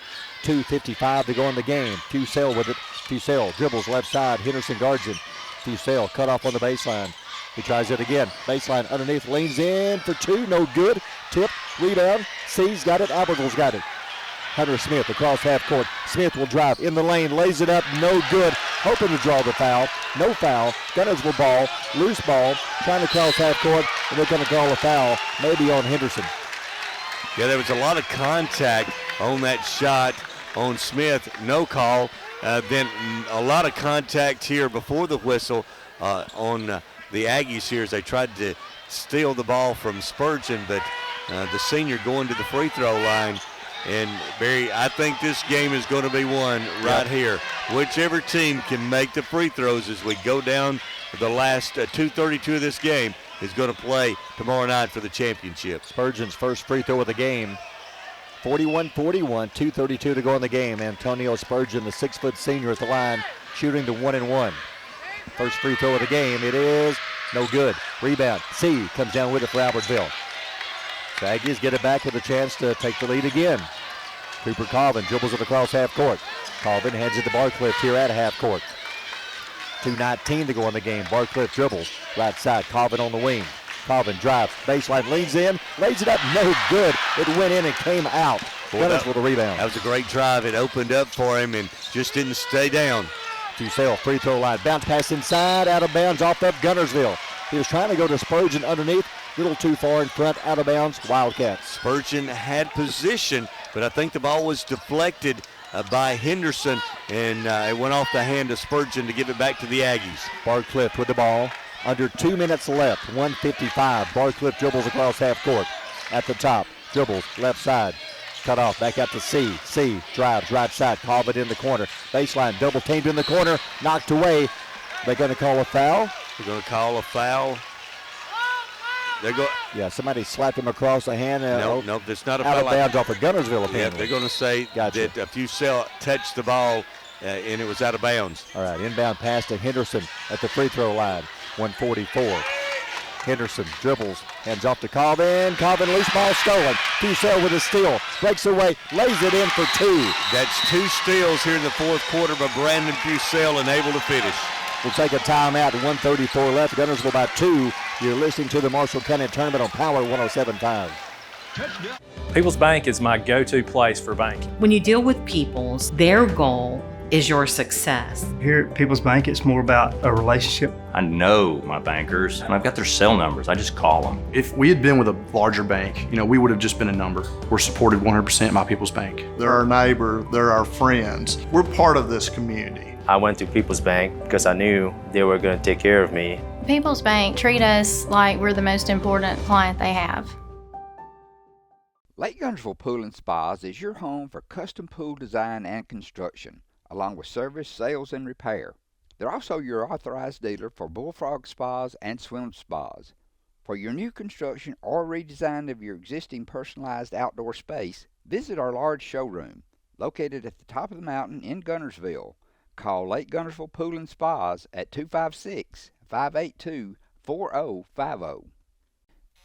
2:55 to go in the game. Fussell with it. Fussell dribbles left side. Henderson guards him. Fussell cut off on the baseline. He tries it again. Baseline underneath, leans in for 2, no good. Tip, rebound, C's got it, Albertville's got it. Hunter Smith across half court. Smith will drive in the lane, lays it up, no good. Hoping to draw the foul, no foul. Guntersville ball, loose ball, trying to cross half court, and they're going to call a foul, maybe on Henderson. Yeah, there was a lot of contact on that shot on Smith, no call. Then a lot of contact here before the whistle on the Aggies here as they tried to steal the ball from Spurgeon, but the senior going to the free throw line. And Barry, I think this game is going to be won right here. Whichever team can make the free throws as we go down the last 2:32 of this game is going to play tomorrow night for the championship. Spurgeon's first free throw of the game. 41-41, 2:32 to go in the game. Antonio Spurgeon, the 6-foot senior at the line, shooting to 1-1. First free throw of the game, it is no good. Rebound, C comes down with it for Albertville. The Aggies get it back with a chance to take the lead again. Cooper Colvin dribbles it across half court. Colvin hands it to Barcliff here at half court. 2:19 to go in the game. Barcliff dribbles, right side, Colvin on the wing. Colvin drives, baseline, leans in, lays it up, no good. It went in and came out. Gunners with a rebound. That was a great drive. It opened up for him and just didn't stay down. Fussell, free throw line, bounce pass inside, out of bounds, off up Guntersville. He was trying to go to Spurgeon underneath, a little too far in front, out of bounds, Wildcats. Spurgeon had position, but I think the ball was deflected by Henderson, and it went off the hand of Spurgeon to give it back to the Aggies. Barcliff with the ball. Under 2 minutes left, 1:55. Barcliff dribbles across half court. At the top, dribbles left side. Cut off, back out to C. C drives right side, Colvin in the corner. Baseline, double teamed in the corner, knocked away. They're going to call a foul. They're going to call a foul. Yeah, somebody slapped him across the hand. No, that's not a foul. Out of bounds off of Guntersville, apparently. Yeah, they're going to say that a Fussell touched the ball and it was out of bounds. All right, inbound pass to Henderson at the free throw line. 1:44. Henderson dribbles, hands off to Colvin. Colvin, loose ball stolen. Fussell with a steal, breaks away, lays it in for 2. That's 2 steals here in the fourth quarter by Brandon Fussell and able to finish. We'll take a timeout. 1:34 left. Guntersville by 2. You're listening to the Marshall County Tournament on Power 107.5. People's Bank is my go-to place for banking. When you deal with People's, their goal is your success. Here at People's Bank, it's more about a relationship. I know my bankers, and I've got their cell numbers. I just call them. If we had been with a larger bank, we would have just been a number. We're supported 100% by People's Bank. They're our neighbor, they're our friends. We're part of this community. I went to People's Bank because I knew they were going to take care of me. People's Bank treat us like we're the most important client they have. Lake Guntersville Pool and Spas is your home for custom pool design and construction, along with service, sales, and repair. They're also your authorized dealer for Bullfrog Spas and Swim Spas. For your new construction or redesign of your existing personalized outdoor space, visit our large showroom, located at the top of the mountain in Guntersville. Call Lake Guntersville Pool and Spas at 256-582-4050.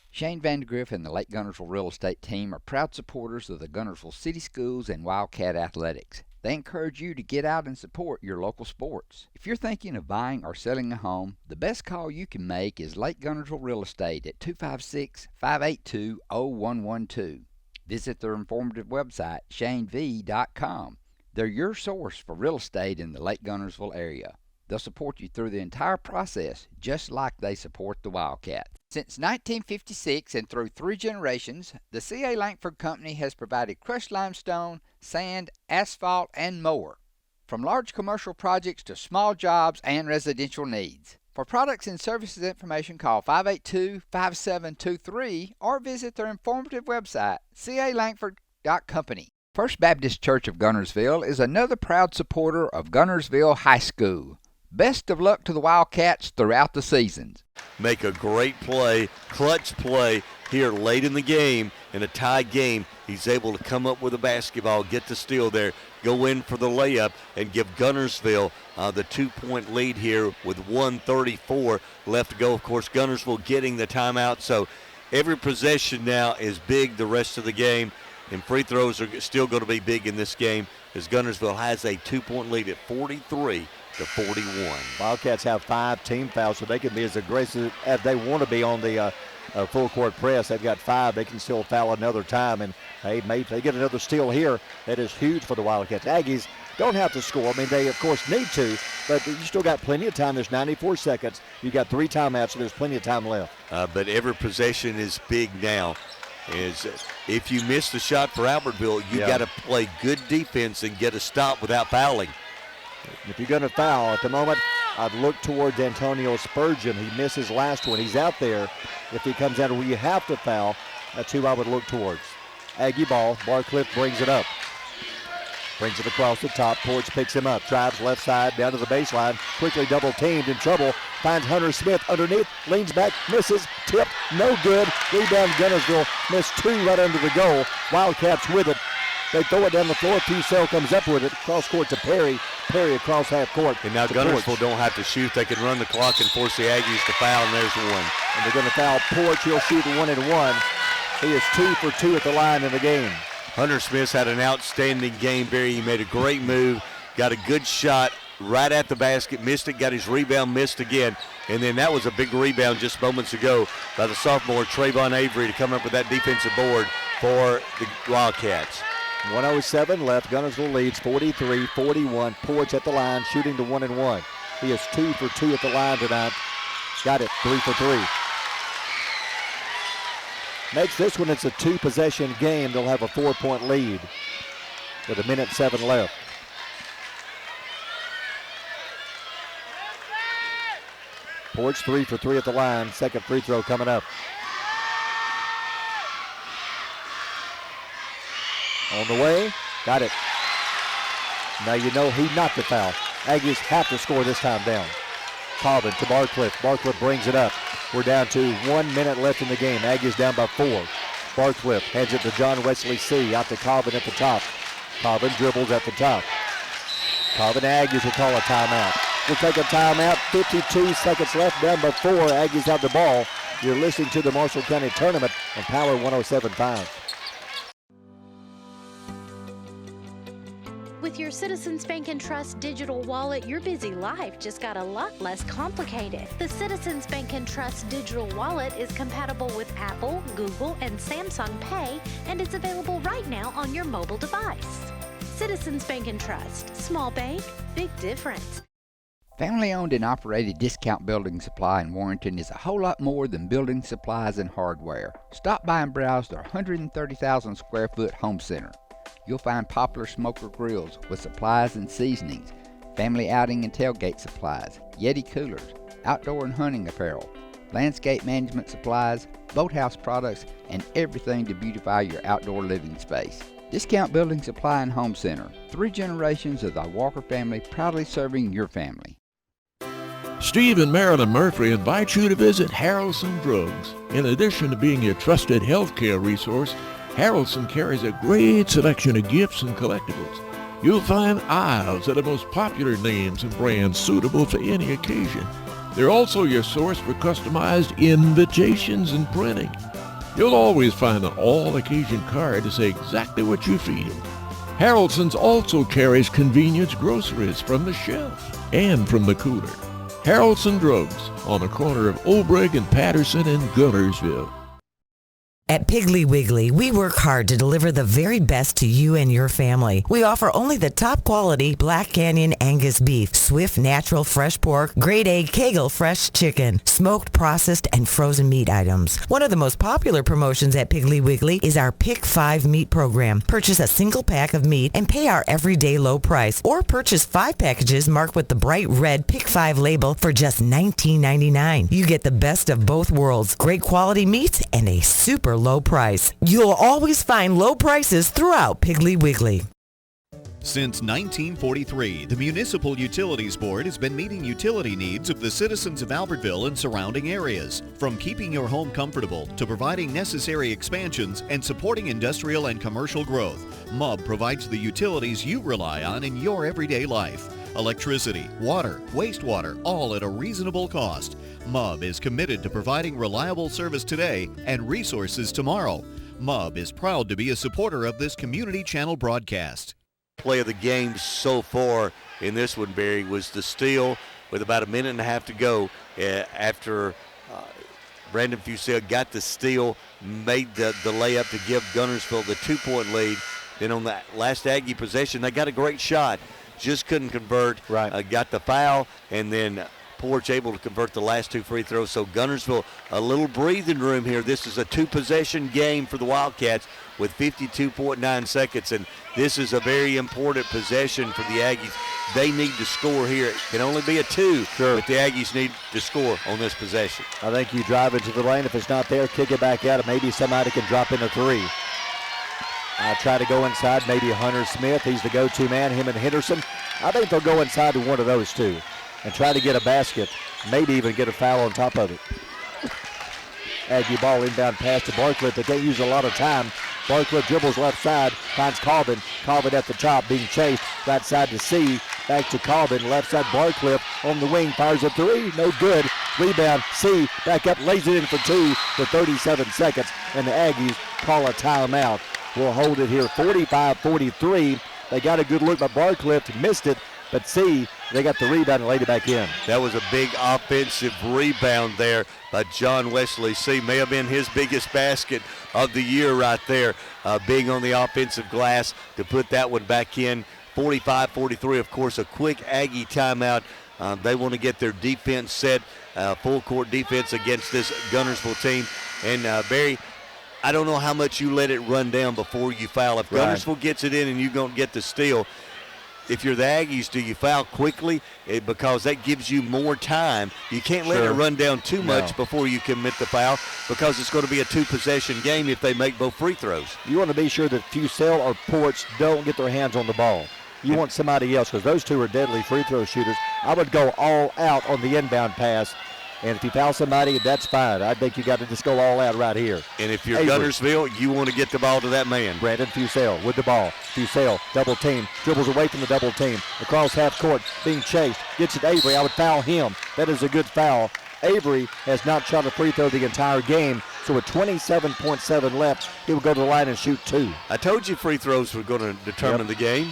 Shane Vandegrift and the Lake Guntersville Real Estate Team are proud supporters of the Guntersville City Schools and Wildcat Athletics. They encourage you to get out and support your local sports. If you're thinking of buying or selling a home, the best call you can make is Lake Guntersville Real Estate at 256-582-0112. Visit their informative website, shanev.com. They're your source for real estate in the Lake Guntersville area. They'll support you through the entire process, just like they support the Wildcat. Since 1956 and through 3 generations, the C.A. Langford Company has provided crushed limestone, sand, asphalt, and more. From large commercial projects to small jobs and residential needs. For products and services information, call 582-5723 or visit their informative website, calangford.company. First Baptist Church of Guntersville is another proud supporter of Guntersville High School. Best of luck to the Wildcats throughout the seasons. Make a great play, clutch play here late in the game, in a tied game. He's able to come up with a basketball, get the steal there, go in for the layup, and give Guntersville the 2-point lead here with 1:34 left to go. Of course, Guntersville getting the timeout, so every possession now is big the rest of the game, and free throws are still going to be big in this game as Guntersville has a 2-point lead at 43-41. Wildcats have 5 team fouls, so they can be as aggressive as they want to be on the full court press. They've got 5. They can still foul another time, and hey, if they get another steal here, that is huge for the Wildcats. Aggies don't have to score. I mean, they of course need to, but you still got plenty of time. There's 94 seconds. You got 3 timeouts, so there's plenty of time left. But every possession is big now. If you miss the shot for Albertville, you got to play good defense and get a stop without fouling. If you're going to foul at the moment, I'd look towards Antonio Spurgeon. He missed his last one. He's out there. If he comes out where you have to foul, that's who I would look towards. Aggie ball. Barcliff brings it up. Brings it across the top. Porch picks him up. Drives left side down to the baseline. Quickly double teamed, in trouble. Finds Hunter Smith underneath. Leans back. Misses. Tip. No good. Rebound Guntersville. Missed 2 right under the goal. Wildcats with it. They throw it down the floor. Pucell comes up with it. Cross court to Perry. Perry across half court. And now Guntersville don't have to shoot. They can run the clock and force the Aggies to foul, and there's 1. And they're going to foul Porch. He'll shoot 1 and 1. He is 2 for 2 at the line in the game. Hunter Smith had an outstanding game, Barry. He made a great move, got a good shot right at the basket, missed it, got his rebound, missed again. And then that was a big rebound just moments ago by the sophomore Trayvon Avery to come up with that defensive board for the Wildcats. 1:07 left. Guntersville leads 43-41. Porch at the line, shooting the 1 and 1. He is 2 for 2 at the line tonight. Got it, 3 for 3. Makes this one, it's a 2-possession game. They'll have a 4-point lead with 1:07 left. Porch 3 for 3 at the line. Second free throw coming up. On the way, got it. Now you know he knocked the foul. Aggies have to score this time down. Colvin to Barcliff. Barcliff brings it up. We're down to 1 minute left in the game. Aggies down by 4. Barcliff hands it to John Wesley C. Out to Colvin at the top. Colvin dribbles at the top. Colvin, Aggies will call a timeout. We'll take a timeout. 52 seconds left, down by 4. Aggies have the ball. You're listening to the Marshall County Tournament on Power 107.5. With your Citizens Bank and Trust digital wallet, your busy life just got a lot less complicated. The Citizens Bank and Trust digital wallet is compatible with Apple, Google, and Samsung Pay, and it's available right now on your mobile device. Citizens Bank and Trust. Small bank, big difference. Family-owned and operated Discount Building Supply in Warrenton is a whole lot more than building supplies and hardware. Stop by and browse their 130,000 square foot home center. You'll find popular smoker grills with supplies and seasonings, family outing and tailgate supplies, Yeti coolers, outdoor and hunting apparel, landscape management supplies, boathouse products, and everything to beautify your outdoor living space. Discount Building Supply and Home Center. 3 generations of the Walker family proudly serving your family. Steve and Marilyn Murphy invite you to visit Harrelson Drugs. In addition to being your trusted healthcare resource, Harrelson carries a great selection of gifts and collectibles. You'll find aisles of the most popular names and brands suitable for any occasion. They're also your source for customized invitations and printing. You'll always find an all-occasion card to say exactly what you feel. Harrelson's also carries convenience groceries from the shelf and from the cooler. Harrelson Drugs on the corner of Olbrich and Patterson in Guntersville. At Piggly Wiggly, we work hard to deliver the very best to you and your family. We offer only the top quality Black Canyon Angus beef, Swift natural fresh pork, grade A Kegel fresh chicken, smoked, processed, and frozen meat items. One of the most popular promotions at Piggly Wiggly is our Pick 5 meat program. Purchase a single pack of meat and pay our everyday low price, or purchase 5 packages marked with the bright red Pick 5 label for just $19.99. You get the best of both worlds, great quality meats and a super low price. You'll always find low prices throughout Piggly Wiggly. Since 1943, the Municipal Utilities Board has been meeting utility needs of the citizens of Albertville and surrounding areas. From keeping your home comfortable to providing necessary expansions and supporting industrial and commercial growth, MUB provides the utilities you rely on in your everyday life. Electricity, water, wastewater, all at a reasonable cost. MUB is committed to providing reliable service today and resources tomorrow. MUB is proud to be a supporter of this community channel broadcast. Play of the game so far in this one, Barry, was the steal with about a minute and a half to go after Brandon Fusell got the steal, made the layup to give Guntersville the 2-point lead. Then on the last Aggie possession, they got a great shot, just couldn't convert. Right. Got the foul, and then Porch able to convert the last 2 free throws. So Guntersville, a little breathing room here. This is a 2-possession game for the Wildcats with 52.9 seconds, and this is a very important possession for the Aggies. They need to score here. It can only be a 2, but the Aggies need to score on this possession. I think you drive into the lane. If it's not there, kick it back out, and maybe somebody can drop in a 3. Try to go inside, maybe Hunter Smith. He's the go-to man, him and Henderson. I think they'll go inside to one of those two and try to get a basket, maybe even get a foul on top of it. Aggie ball inbound pass to Barcliffe. They can't use a lot of time. Barcliffe dribbles left side, finds Colvin. Colvin at the top, being chased. Right side to C, back to Colvin. Left side, Barcliffe on the wing, fires a 3, no good. Rebound, C, back up, lays it in for 2 with 37 seconds, and the Aggies call a timeout. We'll hold it here, 45-43. They got a good look, but Barcliffe missed it. But C, they got the rebound and laid it back in. That was a big offensive rebound there by John Wesley C. May have been his biggest basket of the year right there, being on the offensive glass to put that one back in. 45-43, of course, a quick Aggie timeout. They want to get their defense set, full court defense against this Guntersville team. And Barry, I don't know how much you let it run down before you foul. If Guntersville gets it in and you don't get the steal, if you're the Aggies, do you foul quickly? Because that gives you more time. You can't let it run down too much before you commit the foul, because it's going to be a 2-possession game if they make both free throws. You want to be sure that Fusell or Porch don't get their hands on the ball. You want somebody else, because those two are deadly free throw shooters. I would go all out on the inbound pass. And if you foul somebody, that's fine. I think you got to just go all out right here. And if you're Guntersville, you want to get the ball to that man. Brandon Fusell with the ball. Fusell, double team, dribbles away from the double team. Across half court, being chased. Gets it to Avery. I would foul him. That is a good foul. Avery has not shot a free throw the entire game. So with 27.7 left, he will go to the line and shoot 2. I told you free throws were going to determine the game.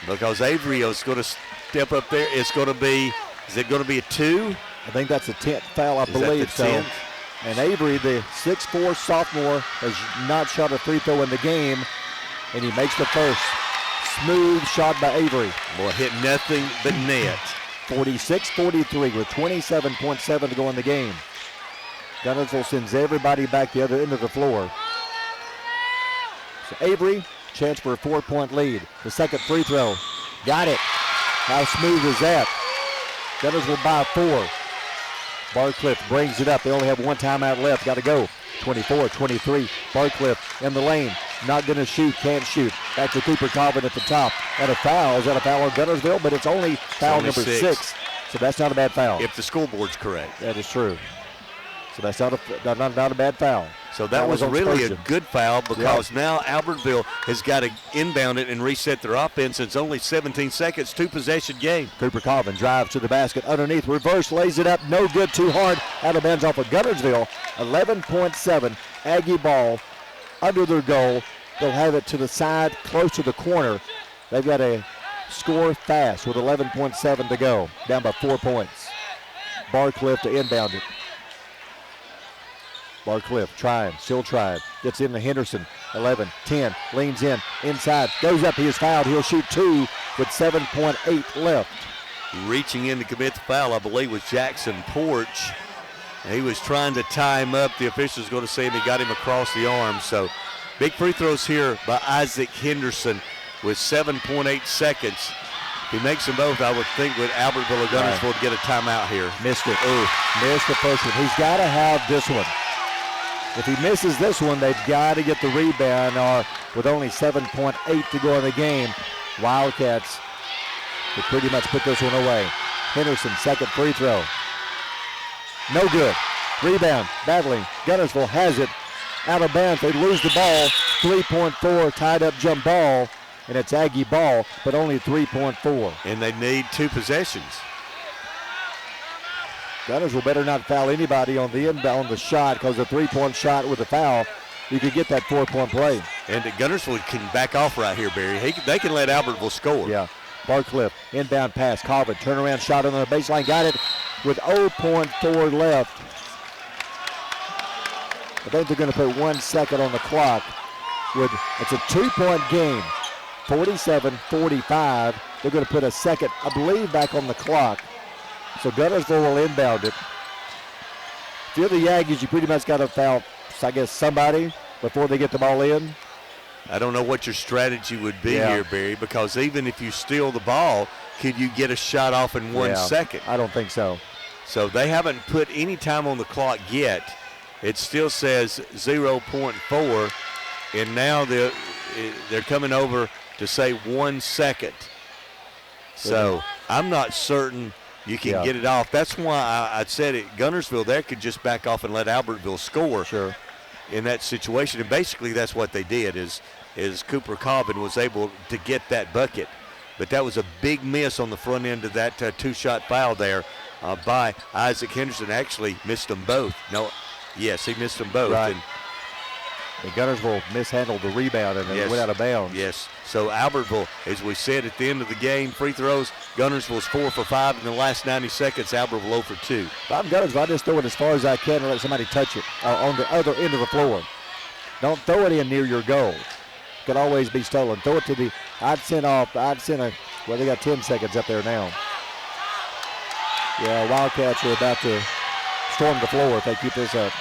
Because Avery is going to step up there. It's going to be, is it going to be a 2? I think that's the 10th foul, I believe so. And Avery, the 6'4 sophomore, has not shot a free throw in the game, and he makes the first. Smooth shot by Avery. Boy, hit nothing but net. 46-43 with 27.7 to go in the game. Guntersville sends everybody back the other end of the floor. So Avery, chance for a 4-point lead. The second free throw. Got it. How smooth is that? Guntersville by 4. Barcliffe brings it up. They only have one timeout left. Got to go. 24-23. Barcliffe in the lane. Not going to shoot. Can't shoot. Back to Cooper Colvin at the top. And a foul. Is that a foul on Guntersville? But it's only foul number 6. So that's not a bad foul. If the scoreboard's correct. That is true. So that's not a bad foul. So that was really a good foul because now Albertville has got to inbound it and reset their offense. It's only 17 seconds, 2-possession game. Cooper Colvin drives to the basket underneath, reverse, lays it up, no good, too hard. Out of bounds off of Guntersville. 11.7 Aggie ball under their goal. They'll have it to the side, close to the corner. They've got to score fast with 11.7 to go, down by 4 points. Barcliff to inbound it. Barcliff still trying. Gets into Henderson. 11, 10, leans in, inside, goes up. He is fouled. He'll shoot 2 with 7.8 left. Reaching in to commit the foul, I believe, was Jackson Porch. He was trying to tie him up. The official's going to say he got him across the arm. So big free throws here by Isaac Henderson with 7.8 seconds. If he makes them both, I would think with Albertville or Guntersville to get a timeout here. Missed it. Missed the first one. He's got to have this one. If he misses this one, they've got to get the rebound, or with only 7.8 to go in the game, Wildcats would pretty much put this one away. Henderson, second free throw. No good. Rebound, battling. Guntersville has it. Out of bounds, they lose the ball. 3.4 tied up jump ball, and it's Aggie ball, but only 3.4. And they need 2 possessions. Guntersville better not foul anybody on the inbound, the shot, because the 3-point shot with a foul, you could get that 4-point play. And Guntersville can back off right here, Barry. They can let Albertville score. Yeah. Barcliff, inbound pass. Colvin, turnaround shot on the baseline. Got it with 0.4 left. I think they're going to put 1 second on the clock. It's a 2-point game, 47-45. They're going to put a second, I believe, back on the clock. So Guntersville will inbound it. If you're the Aggies, you pretty much got to foul, I guess, somebody before they get the ball in. I don't know what your strategy would be here, Barry, because even if you steal the ball, could you get a shot off in 1 second? I don't think so. So they haven't put any time on the clock yet. It still says 0.4, and now they're coming over to say 1 second. So I'm not certain you can get it off. That's why I said it. Guntersville there could just back off and let Albertville score. Sure. In that situation, and basically that's what they did. Is Cooper Colvin was able to get that bucket, but that was a big miss on the front end of that 2-shot foul there by Isaac Henderson. Actually missed them both. Yes, he missed them both. Right. And Guntersville mishandled the rebound and it went out of bounds. Yes. So Albertville, as we said at the end of the game, free throws, Guntersville's 4 for 5 in the last 90 seconds. Albertville 0 for 2. If I'm Guntersville, I just throw it as far as I can and let somebody touch it on the other end of the floor. Don't throw it in near your goal. It could always be stolen. Throw it to the, they got 10 seconds up there now. Yeah, Wildcats are about to storm the floor if they keep this up.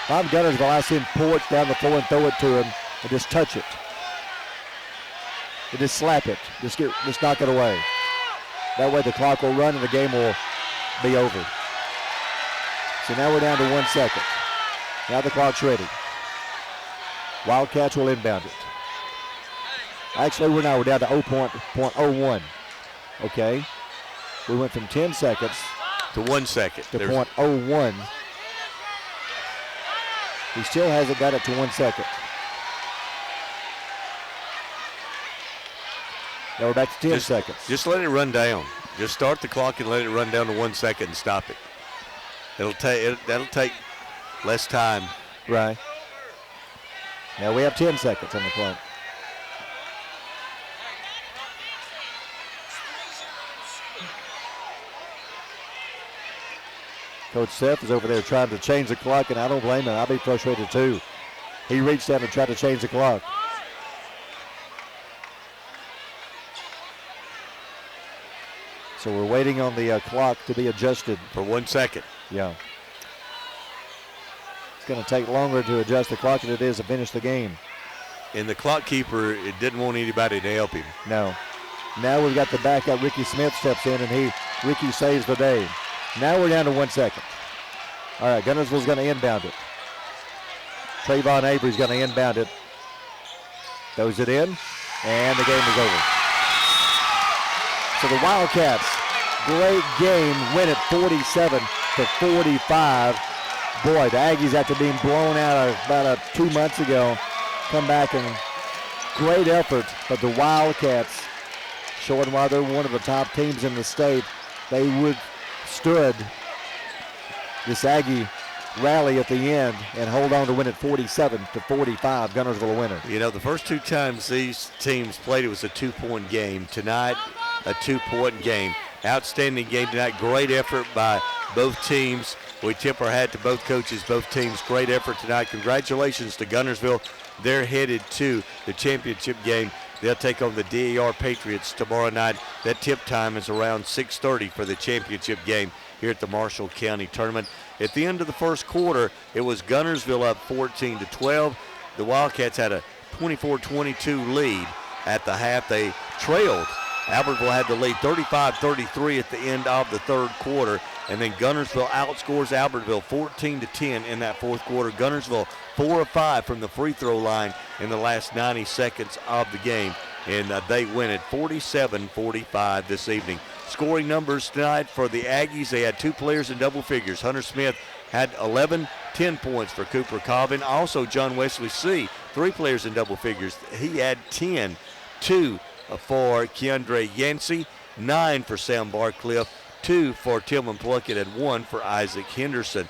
If I'm Guntersville, I send Porch down the floor and throw it to him and just touch it. And just slap it. Just knock it away. That way the clock will run and the game will be over. So now we're down to 1 second. Now the clock's ready. Wildcats will inbound it. Actually, we're down to 0.01. Okay. We went from 10 seconds to 1 second. To .01. He still hasn't got it to 1 second. Now we're back to 10 seconds. Just let it run down. Just start the clock and let it run down to 1 second and stop it. That'll take less time. Right. Now we have 10 seconds on the clock. Coach Seth is over there trying to change the clock, and I don't blame him. I'll be frustrated too. He reached out and tried to change the clock. So we're waiting on the clock to be adjusted. For 1 second. Yeah. It's going to take longer to adjust the clock than it is to finish the game. And the clock keeper, it didn't want anybody to help him. No. Now we've got the backup. Ricky Smith steps in, and Ricky saves the day. Now we're down to 1 second. All right, Guntersville's going to inbound it. Trayvon Avery's going to inbound it. Throws it in, and the game is over. So the Wildcats great game, win it 47-45. Boy, the Aggies, after being blown out about 2 months ago, come back and great effort. But the Wildcats, showing why they're one of the top teams in the state, they withstood this Aggie rally at the end and hold on to win it 47-45. Guntersville a winner. You know, the first 2 times these teams played, it was a 2-point game. Tonight, a 2-point game. Outstanding game tonight. Great effort by both teams. We tip our hat to both coaches, both teams. Great effort tonight. Congratulations to Guntersville. They're headed to the championship game. They'll take on the DAR Patriots tomorrow night. That tip time is around 6:30 for the championship game here at the Marshall County Tournament. At the end of the first quarter, it was Guntersville up 14-12. The Wildcats had a 24-22 lead at the half. They trailed. Albertville had the lead 35-33 at the end of the third quarter, and then Guntersville outscores Albertville 14-10 in that fourth quarter. Guntersville 4 of 5 from the free throw line in the last 90 seconds of the game, and they win it 47-45 this evening. Scoring numbers tonight for the Aggies, they had 2 players in double figures. Hunter Smith had 10 points for Cooper Cobbin. Also John Wesley C., 3 players in double figures. He had 10, 2 for Keandre Yancey, 9 for Sam Barcliff, 2 for Tillman Plunkett, and 1 for Isaac Henderson.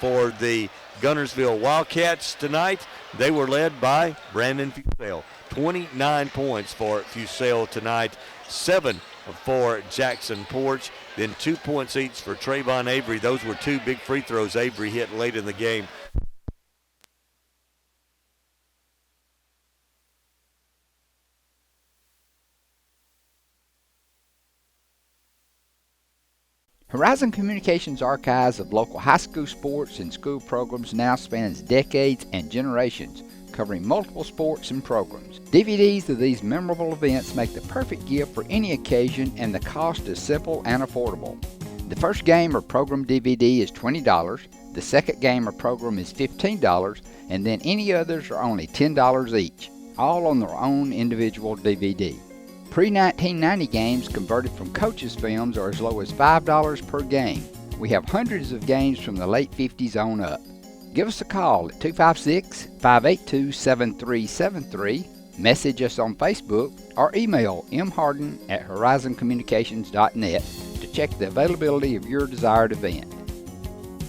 For the Guntersville Wildcats tonight, they were led by Brandon Fusell. 29 points for Fusell tonight, 7 for Jackson Porch, then 2 points each for Trayvon Avery. Those were 2 big free throws Avery hit late in the game. Horizon Communications' archives of local high school sports and school programs now spans decades and generations, covering multiple sports and programs. DVDs of these memorable events make the perfect gift for any occasion, and the cost is simple and affordable. The first game or program DVD is $20, the second game or program is $15, and then any others are only $10 each, all on their own individual DVD. Pre-1990 games converted from coaches' films are as low as $5 per game. We have hundreds of games from the late 50s on up. Give us a call at 256-582-7373, message us on Facebook, or email mharden@horizoncommunications.net to check the availability of your desired event.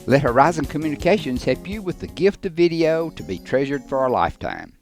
Let Horizon Communications help you with the gift of video to be treasured for a lifetime.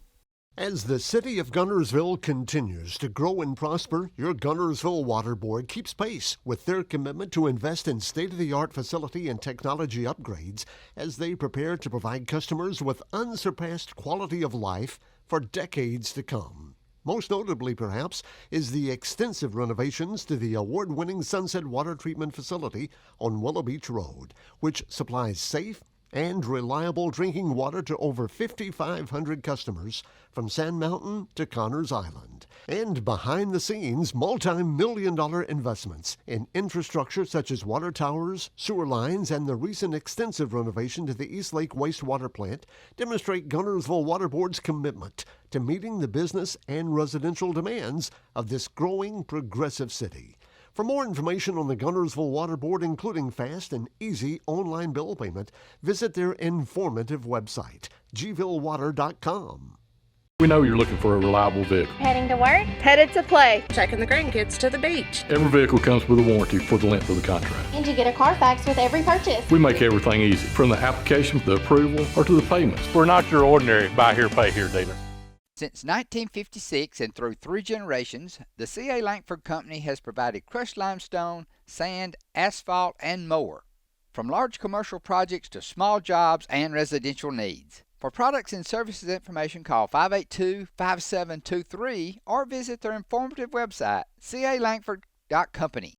As the city of Guntersville continues to grow and prosper, your Guntersville Water Board keeps pace with their commitment to invest in state-of-the-art facility and technology upgrades as they prepare to provide customers with unsurpassed quality of life for decades to come. Most notably, perhaps, is the extensive renovations to the award-winning Sunset Water Treatment Facility on Willow Beach Road, which supplies safe and reliable drinking water to over 5,500 customers from Sand Mountain to Connors Island. And behind the scenes, multi-million-dollar investments in infrastructure such as water towers, sewer lines, and the recent extensive renovation to the East Lake wastewater plant demonstrate Guntersville Water Board's commitment to meeting the business and residential demands of this growing progressive city. For more information on the Guntersville Water Board, including fast and easy online bill payment, visit their informative website, gvillewater.com. We know you're looking for a reliable vehicle. Heading to work? Headed to play. Taking the grandkids to the beach. Every vehicle comes with a warranty for the length of the contract. And you get a Carfax with every purchase. We make everything easy, from the application to the approval or to the payments. We're not your ordinary buy here, pay here dealer. Since 1956 and through 3 generations, the C.A. Langford Company has provided crushed limestone, sand, asphalt, and more, from large commercial projects to small jobs and residential needs. For products and services information, call 582-5723 or visit their informative website, calangford.company.